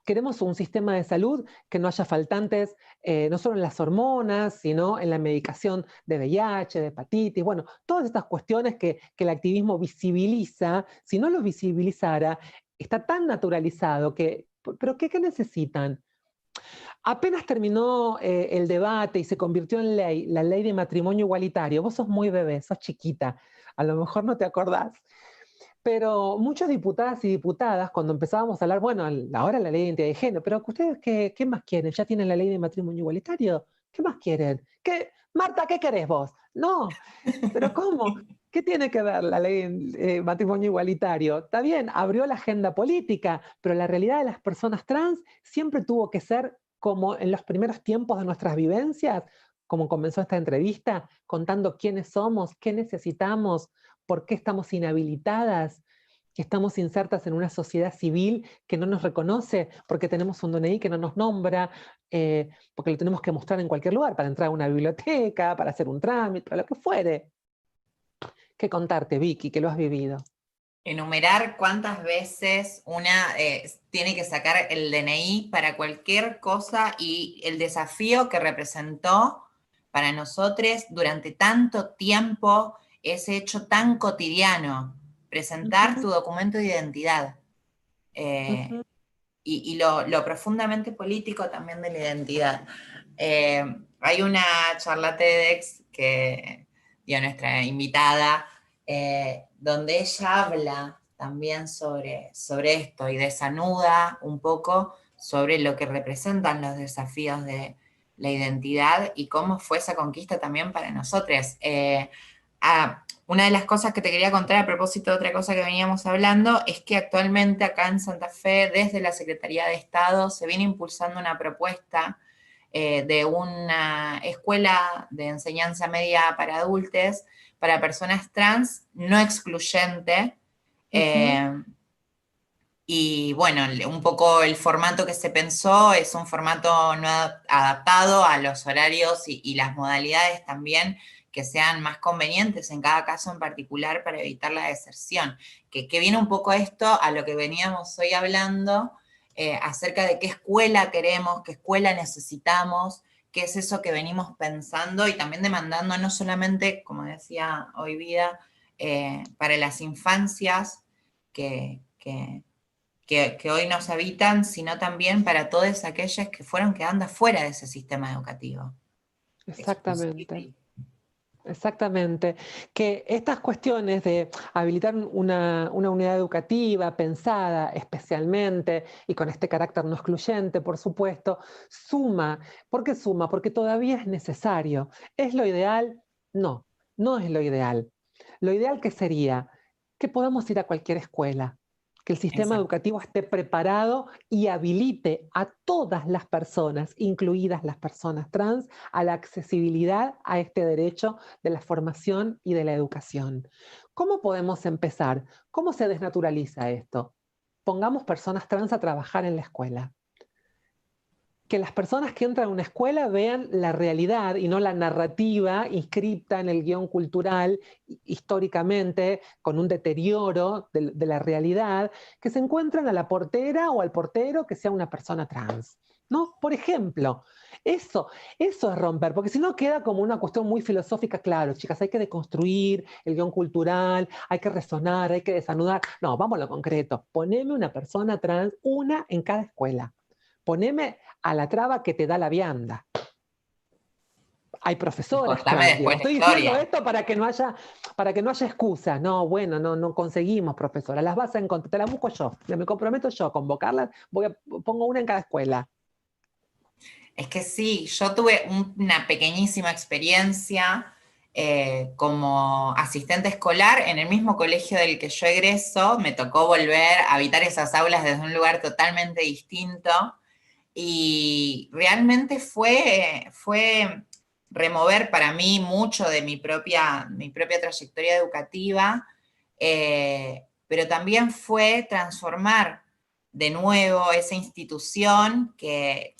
Queremos un sistema de salud que no haya faltantes, no solo en las hormonas, sino en la medicación de VIH, de hepatitis, bueno, todas estas cuestiones que el activismo visibiliza. Si no los visibilizara, está tan naturalizado que, ¿pero qué necesitan? Apenas terminó el debate y se convirtió en ley, la ley de matrimonio igualitario. Vos sos muy bebé, sos chiquita, a lo mejor no te acordás. Pero muchas diputadas y diputadas, cuando empezábamos a hablar, bueno, ahora la ley de identidad de género, pero ustedes qué más quieren? ¿Ya tienen la ley de matrimonio igualitario? ¿Qué más quieren? Marta, ¿qué querés vos? No, pero ¿cómo? ¿Qué tiene que ver la ley de matrimonio igualitario? Está bien, abrió la agenda política, pero la realidad de las personas trans siempre tuvo que ser como en los primeros tiempos de nuestras vivencias, como comenzó esta entrevista, contando quiénes somos, qué necesitamos, por qué estamos inhabilitadas, que estamos insertas en una sociedad civil que no nos reconoce, porque tenemos un DNI que no nos nombra, porque lo tenemos que mostrar en cualquier lugar, para entrar a una biblioteca, para hacer un trámite, para lo que fuere. ¿Qué contarte, Vicky, que lo has vivido? Enumerar cuántas veces una tiene que sacar el DNI para cualquier cosa y el desafío que representó para nosotros durante tanto tiempo ese hecho tan cotidiano, presentar tu documento de identidad. Ujú. Y lo profundamente político también de la identidad. Eh, Hay una charla TEDx que dio nuestra invitada, donde ella habla también sobre esto y desanuda un poco sobre lo que representan los desafíos de la identidad y cómo fue esa conquista también para nosotros. Una de las cosas que te quería contar a propósito de otra cosa que veníamos hablando es que actualmente acá en Santa Fe, desde la Secretaría de Estado, se viene impulsando una propuesta de una escuela de enseñanza media para adultos, para personas trans, no excluyente. Ujú. eh, y bueno, un poco el formato que se pensó es un formato no adaptado a los horarios y las modalidades también que sean más convenientes en cada caso en particular para evitar la deserción. Que viene un poco esto a lo que veníamos hoy hablando acerca de qué escuela queremos, qué escuela necesitamos, qué es eso que venimos pensando y también demandando no solamente, como decía hoy Vida, para las infancias que hoy nos habitan, sino también para todas aquellas que fueron quedando fuera de ese sistema educativo. Exactamente. Exactamente. Que estas cuestiones de habilitar una unidad educativa pensada especialmente y con este carácter no excluyente, por supuesto, suma. ¿Por qué suma? Porque todavía es necesario. ¿Es lo ideal? No, no es lo ideal. Lo ideal que sería que podamos ir a cualquier escuela, que el sistema Exacto. educativo esté preparado y habilite a todas las personas, incluidas las personas trans, a la accesibilidad a este derecho de la formación y de la educación. ¿Cómo podemos empezar? ¿Cómo se desnaturaliza esto? Pongamos personas trans a trabajar en la escuela. Que las personas que entran a una escuela vean la realidad y no la narrativa inscripta en el guión cultural históricamente, con un deterioro de la realidad, que se encuentran a la portera o al portero que sea una persona trans. ¿No? Por ejemplo, eso es romper, porque si no queda como una cuestión muy filosófica, claro, chicas, hay que deconstruir el guión cultural, hay que resonar, hay que desanudar. No, vamos a lo concreto. Poneme una persona trans, una en cada escuela. Poneme a la traba que te da la vianda. Hay Y profesoras contame trans, después digamos. la Estoy diciendo historia. esto para que no haya excusas. No, bueno, no conseguimos profesoras. Las vas a encontrar, te las busco yo. Me comprometo yo a convocarlas. Pongo una en cada escuela. Es que sí, yo tuve una pequeñísima experiencia como asistente escolar en el mismo colegio del que yo egreso. Me tocó volver a habitar esas aulas desde un lugar totalmente distinto y realmente fue remover para mí mucho de mi propia trayectoria educativa, pero también fue transformar de nuevo esa institución que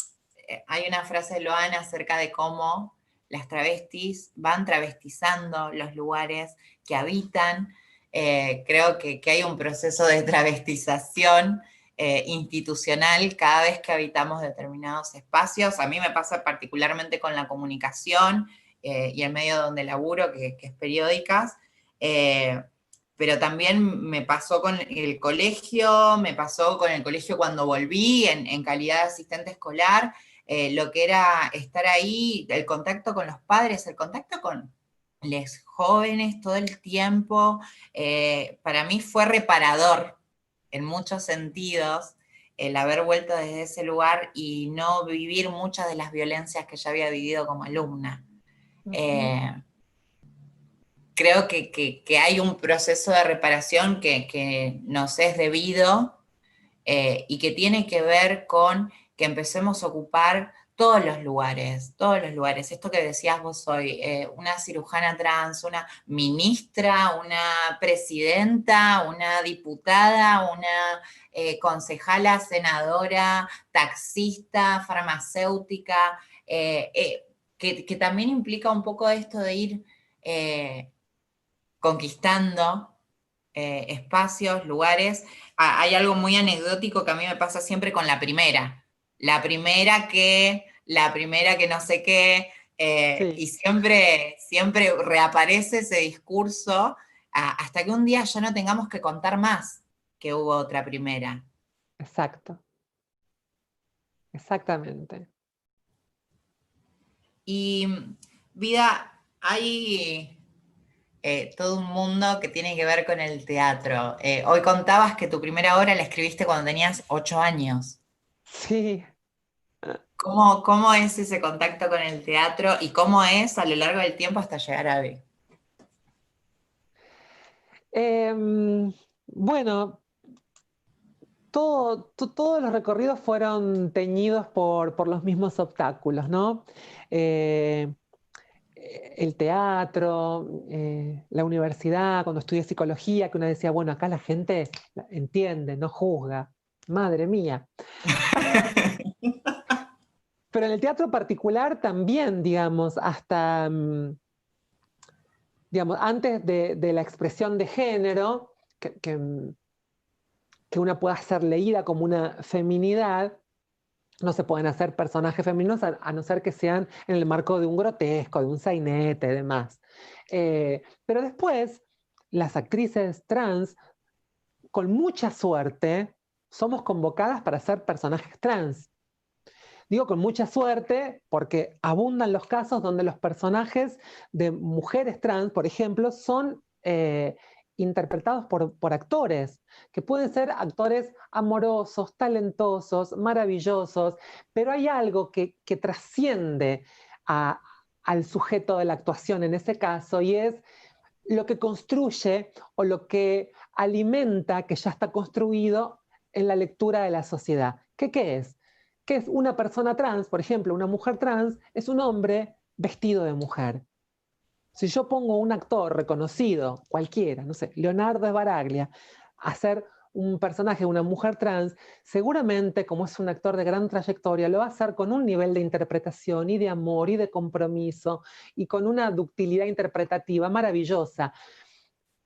hay una frase de Loana acerca de cómo las travestis van travestizando los lugares que habitan. Creo que hay un proceso de travestización institucional cada vez que habitamos determinados espacios. A mí me pasa particularmente con la comunicación y el medio donde laburo, que es periódicas. Pero también me pasó con el colegio, me pasó con el colegio cuando volví en calidad de asistente escolar, lo que era estar ahí, el contacto con los padres, el contacto con los jóvenes todo el tiempo, para mí fue reparador en muchos sentidos el haber vuelto desde ese lugar y no vivir muchas de las violencias que ya había vivido como alumna. Uh -huh. Eh, Creo que hay un proceso de reparación que nos es debido y que tiene que ver con que empecemos a ocupar todos los lugares, todos los lugares. Esto que decías vos hoy, una cirujana trans, una ministra, una presidenta, una diputada, una concejala, senadora, taxista, farmacéutica, que también implica un poco esto de ir conquistando espacios, lugares. Hay algo muy anecdótico que a mí me pasa siempre con la primera. La primera que no sé qué, y Sí, siempre reaparece ese discurso hasta que un día ya no tengamos que contar más que hubo otra primera. exacto. Exactamente. Y vida, hay todo un mundo que tiene que ver con el teatro. Hoy contabas que tu primera obra la escribiste cuando tenías 8 años. Sí. ¿Cómo es ese contacto con el teatro y cómo es a lo largo del tiempo hasta llegar a hoy? Bueno, todos los recorridos fueron teñidos por los mismos obstáculos, ¿no? Eh, el teatro, la universidad, cuando estudié psicología, que uno decía, bueno, acá la gente entiende, no juzga. Madre mía. Pero en el teatro particular también, digamos, hasta, digamos, antes de la expresión de género, que una pueda ser leída como una feminidad, no se pueden hacer personajes femeninos a no ser que sean en el marco de un grotesco, de un sainete y demás. Pero después, las actrices trans, con mucha suerte, somos convocadas para ser personajes trans. Digo con mucha suerte porque abundan los casos donde los personajes de mujeres trans, por ejemplo, son interpretados por actores, que pueden ser actores amorosos, talentosos, maravillosos, pero hay algo que trasciende a, al sujeto de la actuación en ese caso, y es lo que construye o lo que alimenta que ya está construido en la lectura de la sociedad. ¿Qué es? ¿Qué es una persona trans? Por ejemplo, una mujer trans es un hombre vestido de mujer. Si yo pongo un actor reconocido, cualquiera, no sé, Leonardo Sbaraglia, a hacer un personaje, una mujer trans, seguramente, como es un actor de gran trayectoria, lo va a hacer con un nivel de interpretación y de amor y de compromiso y con una ductilidad interpretativa maravillosa.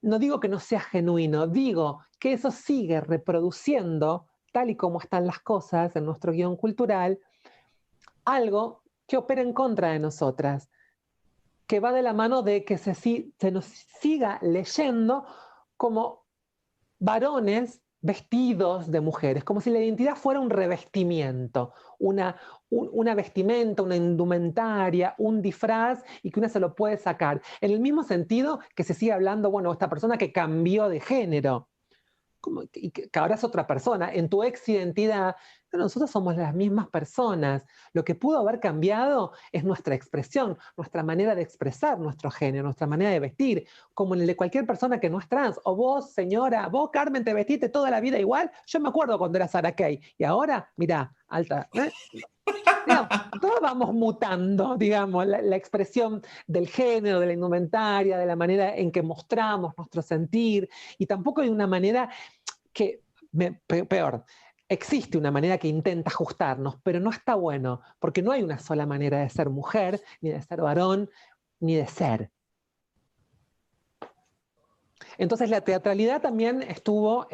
No digo que no sea genuino, digo que eso sigue reproduciendo, tal y como están las cosas en nuestro guión cultural, algo que opera en contra de nosotras, que va de la mano de que se nos siga leyendo como varones vestidos de mujeres, como si la identidad fuera un revestimiento, una vestimenta, una indumentaria, un disfraz, y que una se lo puede sacar. En el mismo sentido que se sigue hablando, bueno, esta persona que cambió de género, y que ahora es otra persona, en tu ex identidad, pero nosotros somos las mismas personas. Lo que pudo haber cambiado es nuestra expresión, nuestra manera de expresar nuestro género, nuestra manera de vestir, como en el de cualquier persona que no es trans. O vos, señora, vos, Carmen, te vestiste toda la vida igual. Yo me acuerdo cuando era Sarah Kay. Y ahora, mirá, alta. Digamos, todos vamos mutando, digamos, la expresión del género, de la indumentaria, de la manera en que mostramos nuestro sentir, y tampoco hay una manera que, peor, existe una manera que intenta ajustarnos, pero no está bueno, porque no hay una sola manera de ser mujer, ni de ser varón, ni de ser. Entonces la teatralidad también estuvo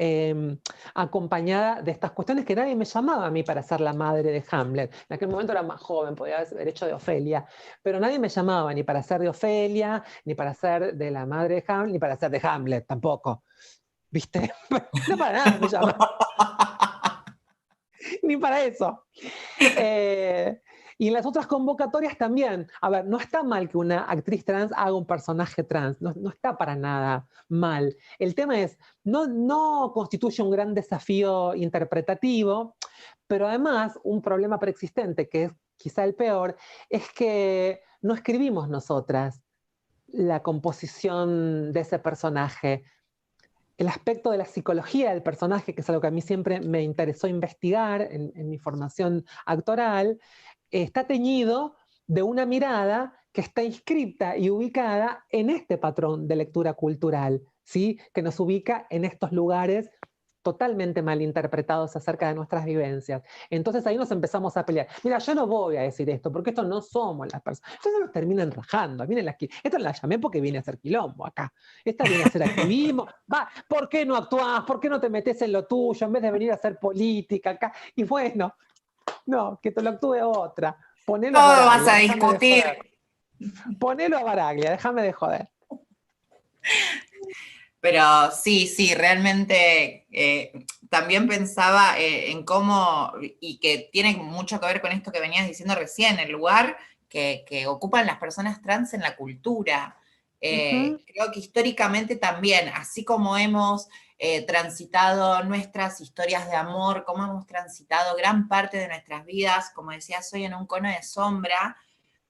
acompañada de estas cuestiones que nadie me llamaba a mí para ser la madre de Hamlet. En aquel momento era más joven, podía haber hecho de Ofelia, pero nadie me llamaba ni para ser de Ofelia, ni para ser de la madre de Hamlet, ni para ser de Hamlet tampoco. ¿Viste? No para nada me llamaban. Ni para eso. Y en las otras convocatorias también. A ver, no está mal que una actriz trans haga un personaje trans, no está para nada mal. El tema es, no constituye un gran desafío interpretativo, pero además un problema preexistente, que es quizá el peor, es que no escribimos nosotras la composición de ese personaje. El aspecto de la psicología del personaje, que es algo que a mí siempre me interesó investigar en mi formación actoral, está teñido de una mirada que está inscripta y ubicada en este patrón de lectura cultural, ¿sí? Que nos ubica en estos lugares totalmente mal interpretados acerca de nuestras vivencias. Entonces ahí nos empezamos a pelear. Mira, yo no voy a decir esto, porque esto no somos las personas. Entonces nos terminan rajando. Esta la llamé porque viene a hacer quilombo acá. Esta viene a hacer activismo. Va, ¿por qué no actuás? ¿Por qué no te metes en lo tuyo en vez de venir a hacer política acá? Y bueno, no, que te lo actúe otra. Ponelo a Todo vas Baraglia, a déjame de discutir. joder. Ponelo a Baraglia, déjame de joder. Pero sí, sí, realmente también pensaba en cómo, y que tiene mucho que ver con esto que venías diciendo recién, el lugar que ocupan las personas trans en la cultura. Creo que históricamente también, así como hemos transitado nuestras historias de amor, como hemos transitado gran parte de nuestras vidas, como decía, soy en un cono de sombra,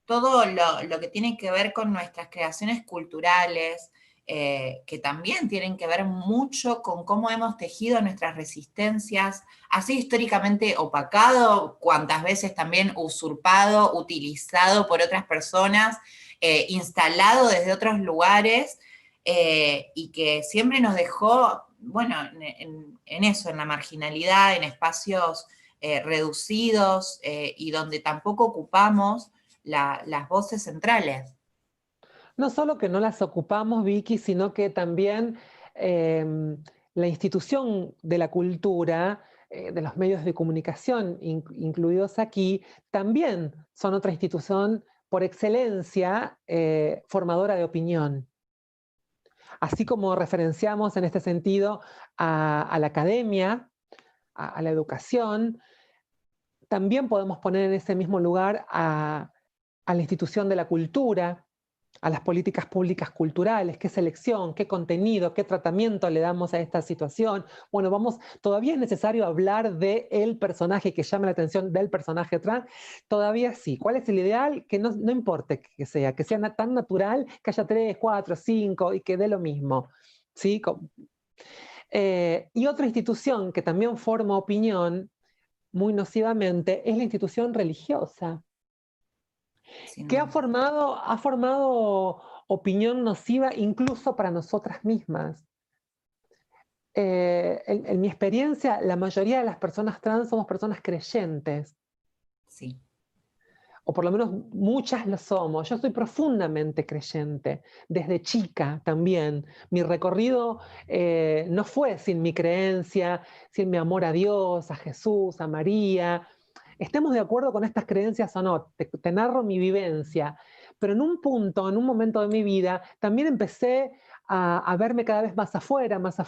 todo lo que tiene que ver con nuestras creaciones culturales, que también tienen que ver mucho con cómo hemos tejido nuestras resistencias, así históricamente opacado, cuantas veces también usurpado, utilizado por otras personas, instalado desde otros lugares, y que siempre nos dejó, bueno, en eso, en la marginalidad, en espacios reducidos, y donde tampoco ocupamos las voces centrales. No solo que no las ocupamos, Vicky, sino que también eh, la institución de la cultura, de los medios de comunicación, incluidos aquí, también son otra institución por excelencia formadora de opinión. Así como referenciamos en este sentido a la academia, a la educación, También podemos poner en ese mismo lugar a la institución de la cultura, a las políticas públicas culturales, qué selección, qué contenido, qué tratamiento le damos a esta situación. Bueno, todavía es necesario hablar del personaje que llame la atención del personaje trans, todavía sí. ¿Cuál es el ideal? Que no importe que sea tan natural que haya 3, 4, 5 y que dé lo mismo. ¿Sí? Y otra institución que también forma opinión muy nocivamente es la institución religiosa, sin que duda. ha formado opinión nociva incluso para nosotras mismas. En mi experiencia, la mayoría de las personas trans somos personas creyentes, Sí. o por lo menos muchas lo somos. Yo soy profundamente creyente, desde chica también. Mi recorrido no fue sin mi creencia, sin mi amor a Dios, a Jesús, a María. Estemos de acuerdo con estas creencias o no, te narro mi vivencia. Pero en un punto, en un momento de mi vida, también empecé a verme cada vez más afuera, más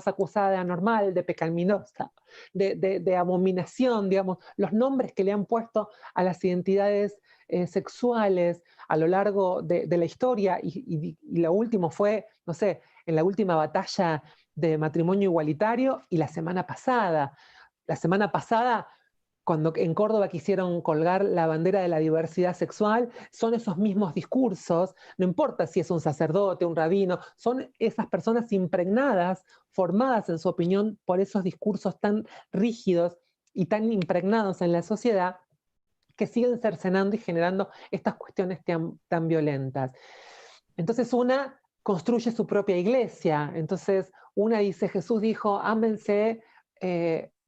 acusada de anormal, de pecaminosa, de abominación, digamos, los nombres que le han puesto a las identidades sexuales a lo largo de la historia, y lo último fue, no sé, en la última batalla de matrimonio igualitario y la semana pasada. La semana pasada, cuando en Córdoba quisieron colgar la bandera de la diversidad sexual, son esos mismos discursos, no importa si es un sacerdote, un rabino, son esas personas impregnadas, formadas en su opinión por esos discursos tan rígidos y tan impregnados en la sociedad, que siguen cercenando y generando estas cuestiones tan violentas. Entonces una construye su propia iglesia, entonces una dice, Jesús dijo, ámense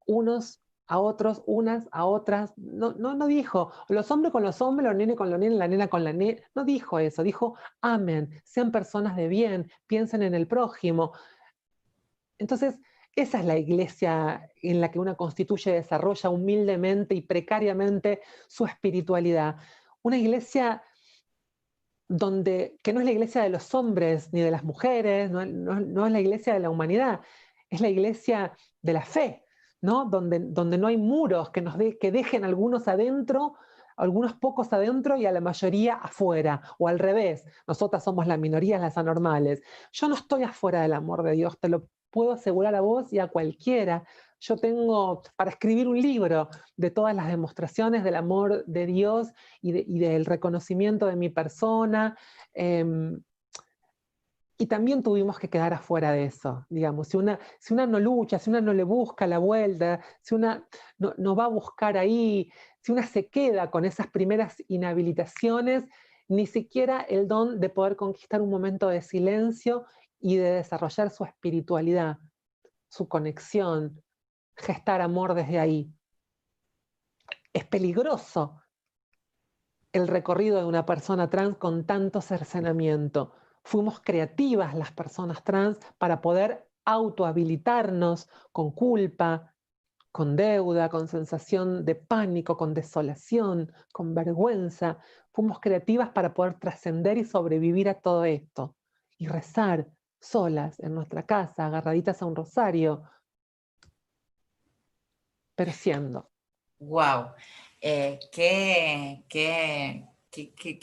unos a otros, unas a otras, no dijo, los hombres con los hombres, los nenes con los nenes, la nena con la nena, no dijo eso, dijo, amen, sean personas de bien, piensen en el prójimo. Entonces, esa es la iglesia en la que una constituye y desarrolla humildemente y precariamente su espiritualidad. Una iglesia que no es la iglesia de los hombres ni de las mujeres, no es la iglesia de la humanidad, es la iglesia de la fe, ¿no? Donde no hay muros que dejen algunos adentro, algunos pocos adentro y a la mayoría afuera, o al revés, nosotras somos la minoría, las anormales. Yo no estoy afuera del amor de Dios, te lo puedo asegurar a vos y a cualquiera. Yo tengo para escribir un libro de todas las demostraciones del amor de Dios y del reconocimiento de mi persona. Eh, y también tuvimos que quedar afuera de eso, digamos. Si una no lucha, si una no le busca la vuelta, si una no va a buscar ahí, si una se queda con esas primeras inhabilitaciones, ni siquiera el don de poder conquistar un momento de silencio y de desarrollar su espiritualidad, su conexión, gestar amor desde ahí. Es peligroso el recorrido de una persona trans con tanto cercenamiento. Fuimos creativas las personas trans para poder autohabilitarnos con culpa, con deuda, con sensación de pánico, con desolación, con vergüenza. Fuimos creativas para poder trascender y sobrevivir a todo esto. Y rezar solas en nuestra casa, agarraditas a un rosario, pero siendo. Wow, qué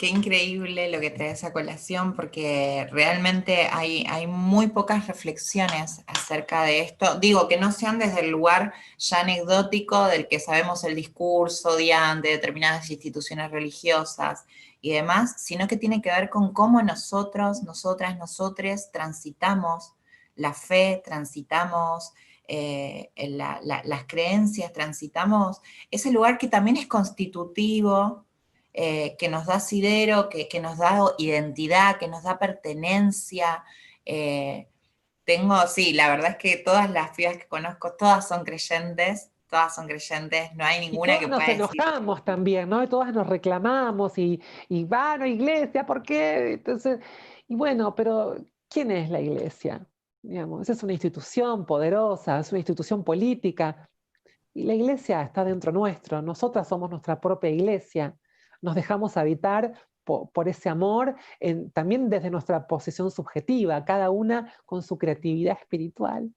increíble lo que traes a colación, porque realmente hay muy pocas reflexiones acerca de esto. Digo, que no sean desde el lugar ya anecdótico del que sabemos el discurso de determinadas instituciones religiosas y demás, sino que tiene que ver con cómo nosotros, nosotras, nosotres transitamos la fe, transitamos las creencias, transitamos ese lugar que también es constitutivo, que nos da asidero, que nos da identidad, que nos da pertenencia. Sí, la verdad es que todas las pibas que conozco, todas son creyentes, no hay Y ninguna todas que nos pueda decir, enojamos también, ¿no? Y todas nos reclamamos y van a iglesia, ¿por qué? Entonces, y bueno, pero ¿quién es la iglesia? Digamos, esa es una institución poderosa, es una institución política, y la iglesia está dentro nuestro, nosotras somos nuestra propia iglesia, nos dejamos habitar por ese amor, también desde nuestra posición subjetiva, cada una con su creatividad espiritual.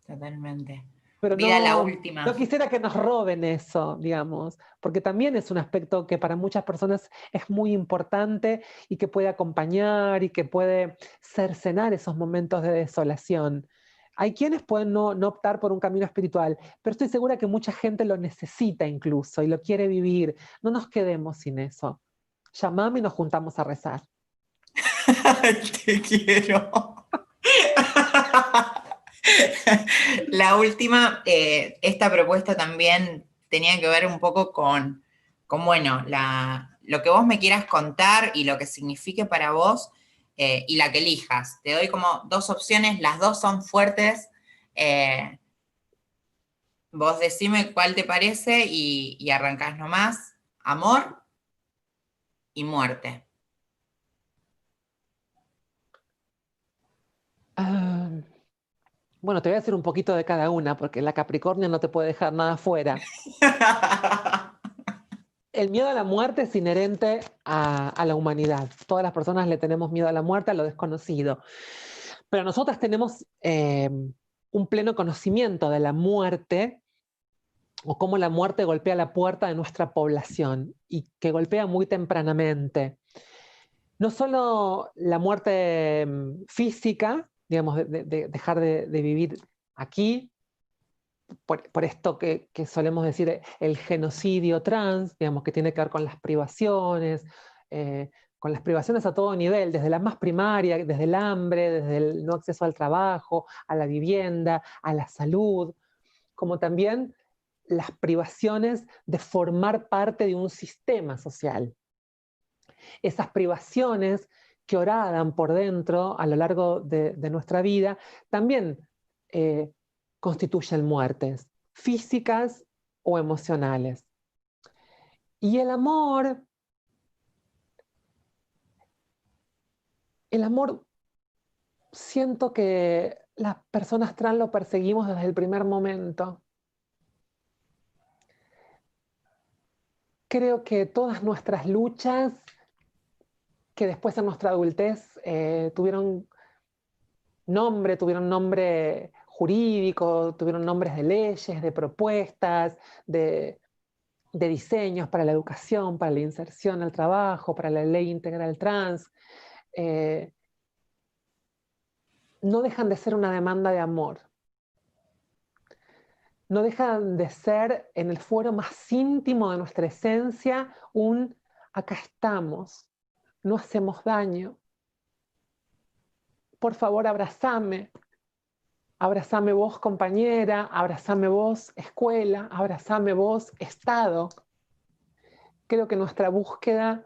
totalmente. Pero vida la no última. quisiera que nos roben eso, digamos, porque también es un aspecto que para muchas personas es muy importante y que puede acompañar y que puede cercenar esos momentos de desolación. Hay quienes pueden no optar por un camino espiritual, pero estoy segura que mucha gente lo necesita incluso y lo quiere vivir. No nos quedemos sin eso. Llamame y nos juntamos a rezar. Te quiero. La última, esta propuesta también tenía que ver un poco con bueno, lo que vos me quieras contar y lo que signifique para vos y la que elijas. Te doy como dos opciones, las dos son fuertes. eh, Vos decime cuál te parece y arrancás nomás. Amor y muerte. Ah, bueno, te voy a decir un poquito de cada una, porque la Capricornio no te puede dejar nada fuera. El miedo a la muerte es inherente a la humanidad. Todas las personas le tenemos miedo a la muerte, a lo desconocido. Pero nosotras tenemos un pleno conocimiento de la muerte o cómo la muerte golpea la puerta de nuestra población y que golpea muy tempranamente. No solo la muerte física, digamos, de dejar de vivir aquí, por esto que solemos decir el genocidio trans, digamos, que tiene que ver eh, con las privaciones a todo nivel, desde la más primaria, desde el hambre, desde el no acceso al trabajo, a la vivienda, a la salud, como también las privaciones de formar parte de un sistema social. Esas privaciones que horadan por dentro a lo largo de nuestra vida también eh, constituyen muertes físicas o emocionales. Y el amor siento que las personas trans lo perseguimos desde el primer momento. Creo que todas nuestras luchas, que después en nuestra adultez tuvieron nombre jurídico, tuvieron nombres de leyes, de propuestas, de, de diseños para la educación, para la inserción al trabajo, para la ley integral trans, eh, no dejan de ser una demanda de amor. No dejan de ser en el fuero más íntimo de nuestra esencia un acá estamos, no hacemos daño. Por favor, abrázame. Abrázame vos, compañera, abrázame vos, escuela, abrázame vos, Estado. Creo que nuestra búsqueda,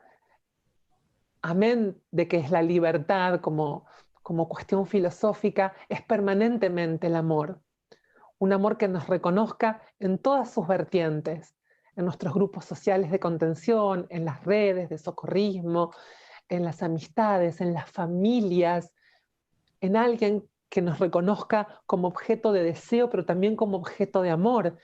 amén de que es la libertad como cuestión filosófica, es permanentemente el amor. Un amor que nos reconozca en todas sus vertientes, en nuestros grupos sociales de contención, en las redes de socorrismo, en las amistades, en las familias, en alguien que nos reconozca como objeto de deseo, pero también como objeto de amor,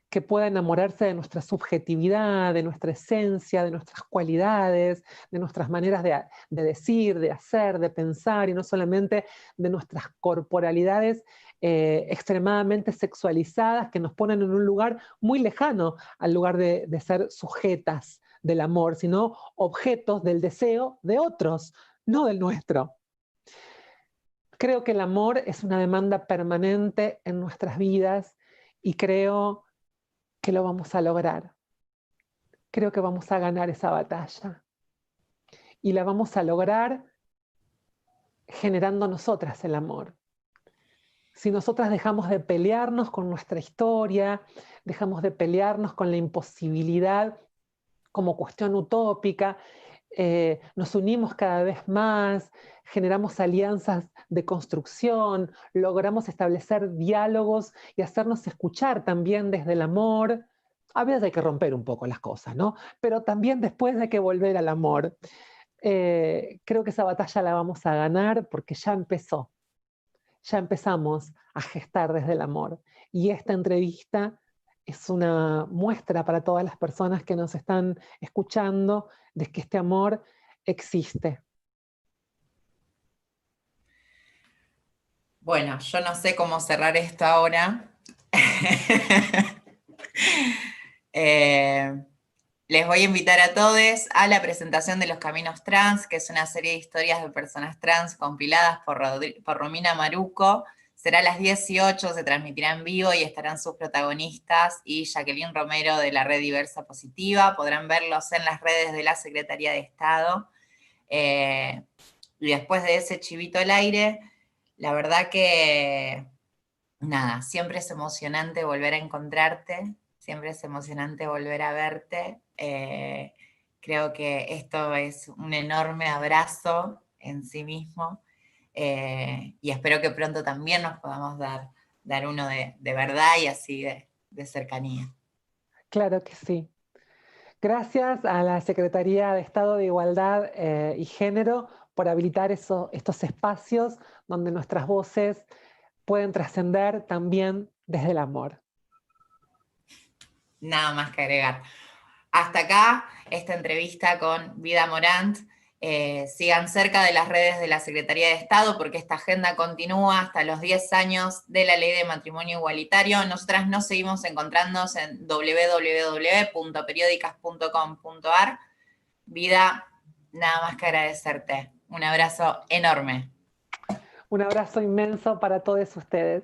que pueda enamorarse de nuestra subjetividad, de nuestra esencia, de nuestras cualidades, de nuestras maneras de decir, de hacer, de pensar, y no solamente de nuestras corporalidades extremadamente sexualizadas que nos ponen en un lugar muy lejano al lugar de ser sujetas del amor, sino objetos del deseo de otros, no del nuestro. Creo que el amor es una demanda permanente en nuestras vidas y creo que lo vamos a lograr. Creo que vamos a ganar esa batalla y la vamos a lograr generando nosotras el amor. Si nosotras dejamos de pelearnos con nuestra historia, dejamos de pelearnos con la imposibilidad como cuestión utópica, nos unimos cada vez más, generamos alianzas de construcción, logramos establecer diálogos y hacernos escuchar también desde el amor. A veces hay que romper un poco las cosas, ¿no? Pero también después hay que volver al amor. Creo que esa batalla la vamos a ganar porque ya empezó, ya empezamos a gestar desde el amor. Y esta entrevista es una muestra para todas las personas que nos están escuchando de que este amor existe. Bueno, yo no sé cómo cerrar esto ahora. Eh, Les voy a invitar a todos a la presentación de Los Caminos Trans, que es una serie de historias de personas trans compiladas por Romina Maruco. Será a las 18, se transmitirá en vivo y estarán sus protagonistas y Jacqueline Romero de la Red Diversa Positiva. Podrán verlos en las redes de la Secretaría de Estado. Y después de ese chivito al aire, la verdad que, nada, siempre es emocionante volver a encontrarte, siempre es emocionante volver a verte. Creo que esto es un enorme abrazo en sí mismo, y espero que pronto también nos podamos dar uno de verdad y así de cercanía. Claro que sí. Gracias a la Secretaría de Estado de Igualdad y Género por habilitar estos espacios donde nuestras voces pueden trascender también desde el amor. Nada más que agregar. Hasta acá esta entrevista con Vida Morant. Sigan cerca de las redes de la Secretaría de Estado porque esta agenda continúa hasta los 10 años de la Ley de Matrimonio Igualitario. Nosotras nos seguimos encontrando en www.periodicas.com.ar. Vida, nada más que agradecerte. Un abrazo enorme. Un abrazo inmenso para todos ustedes.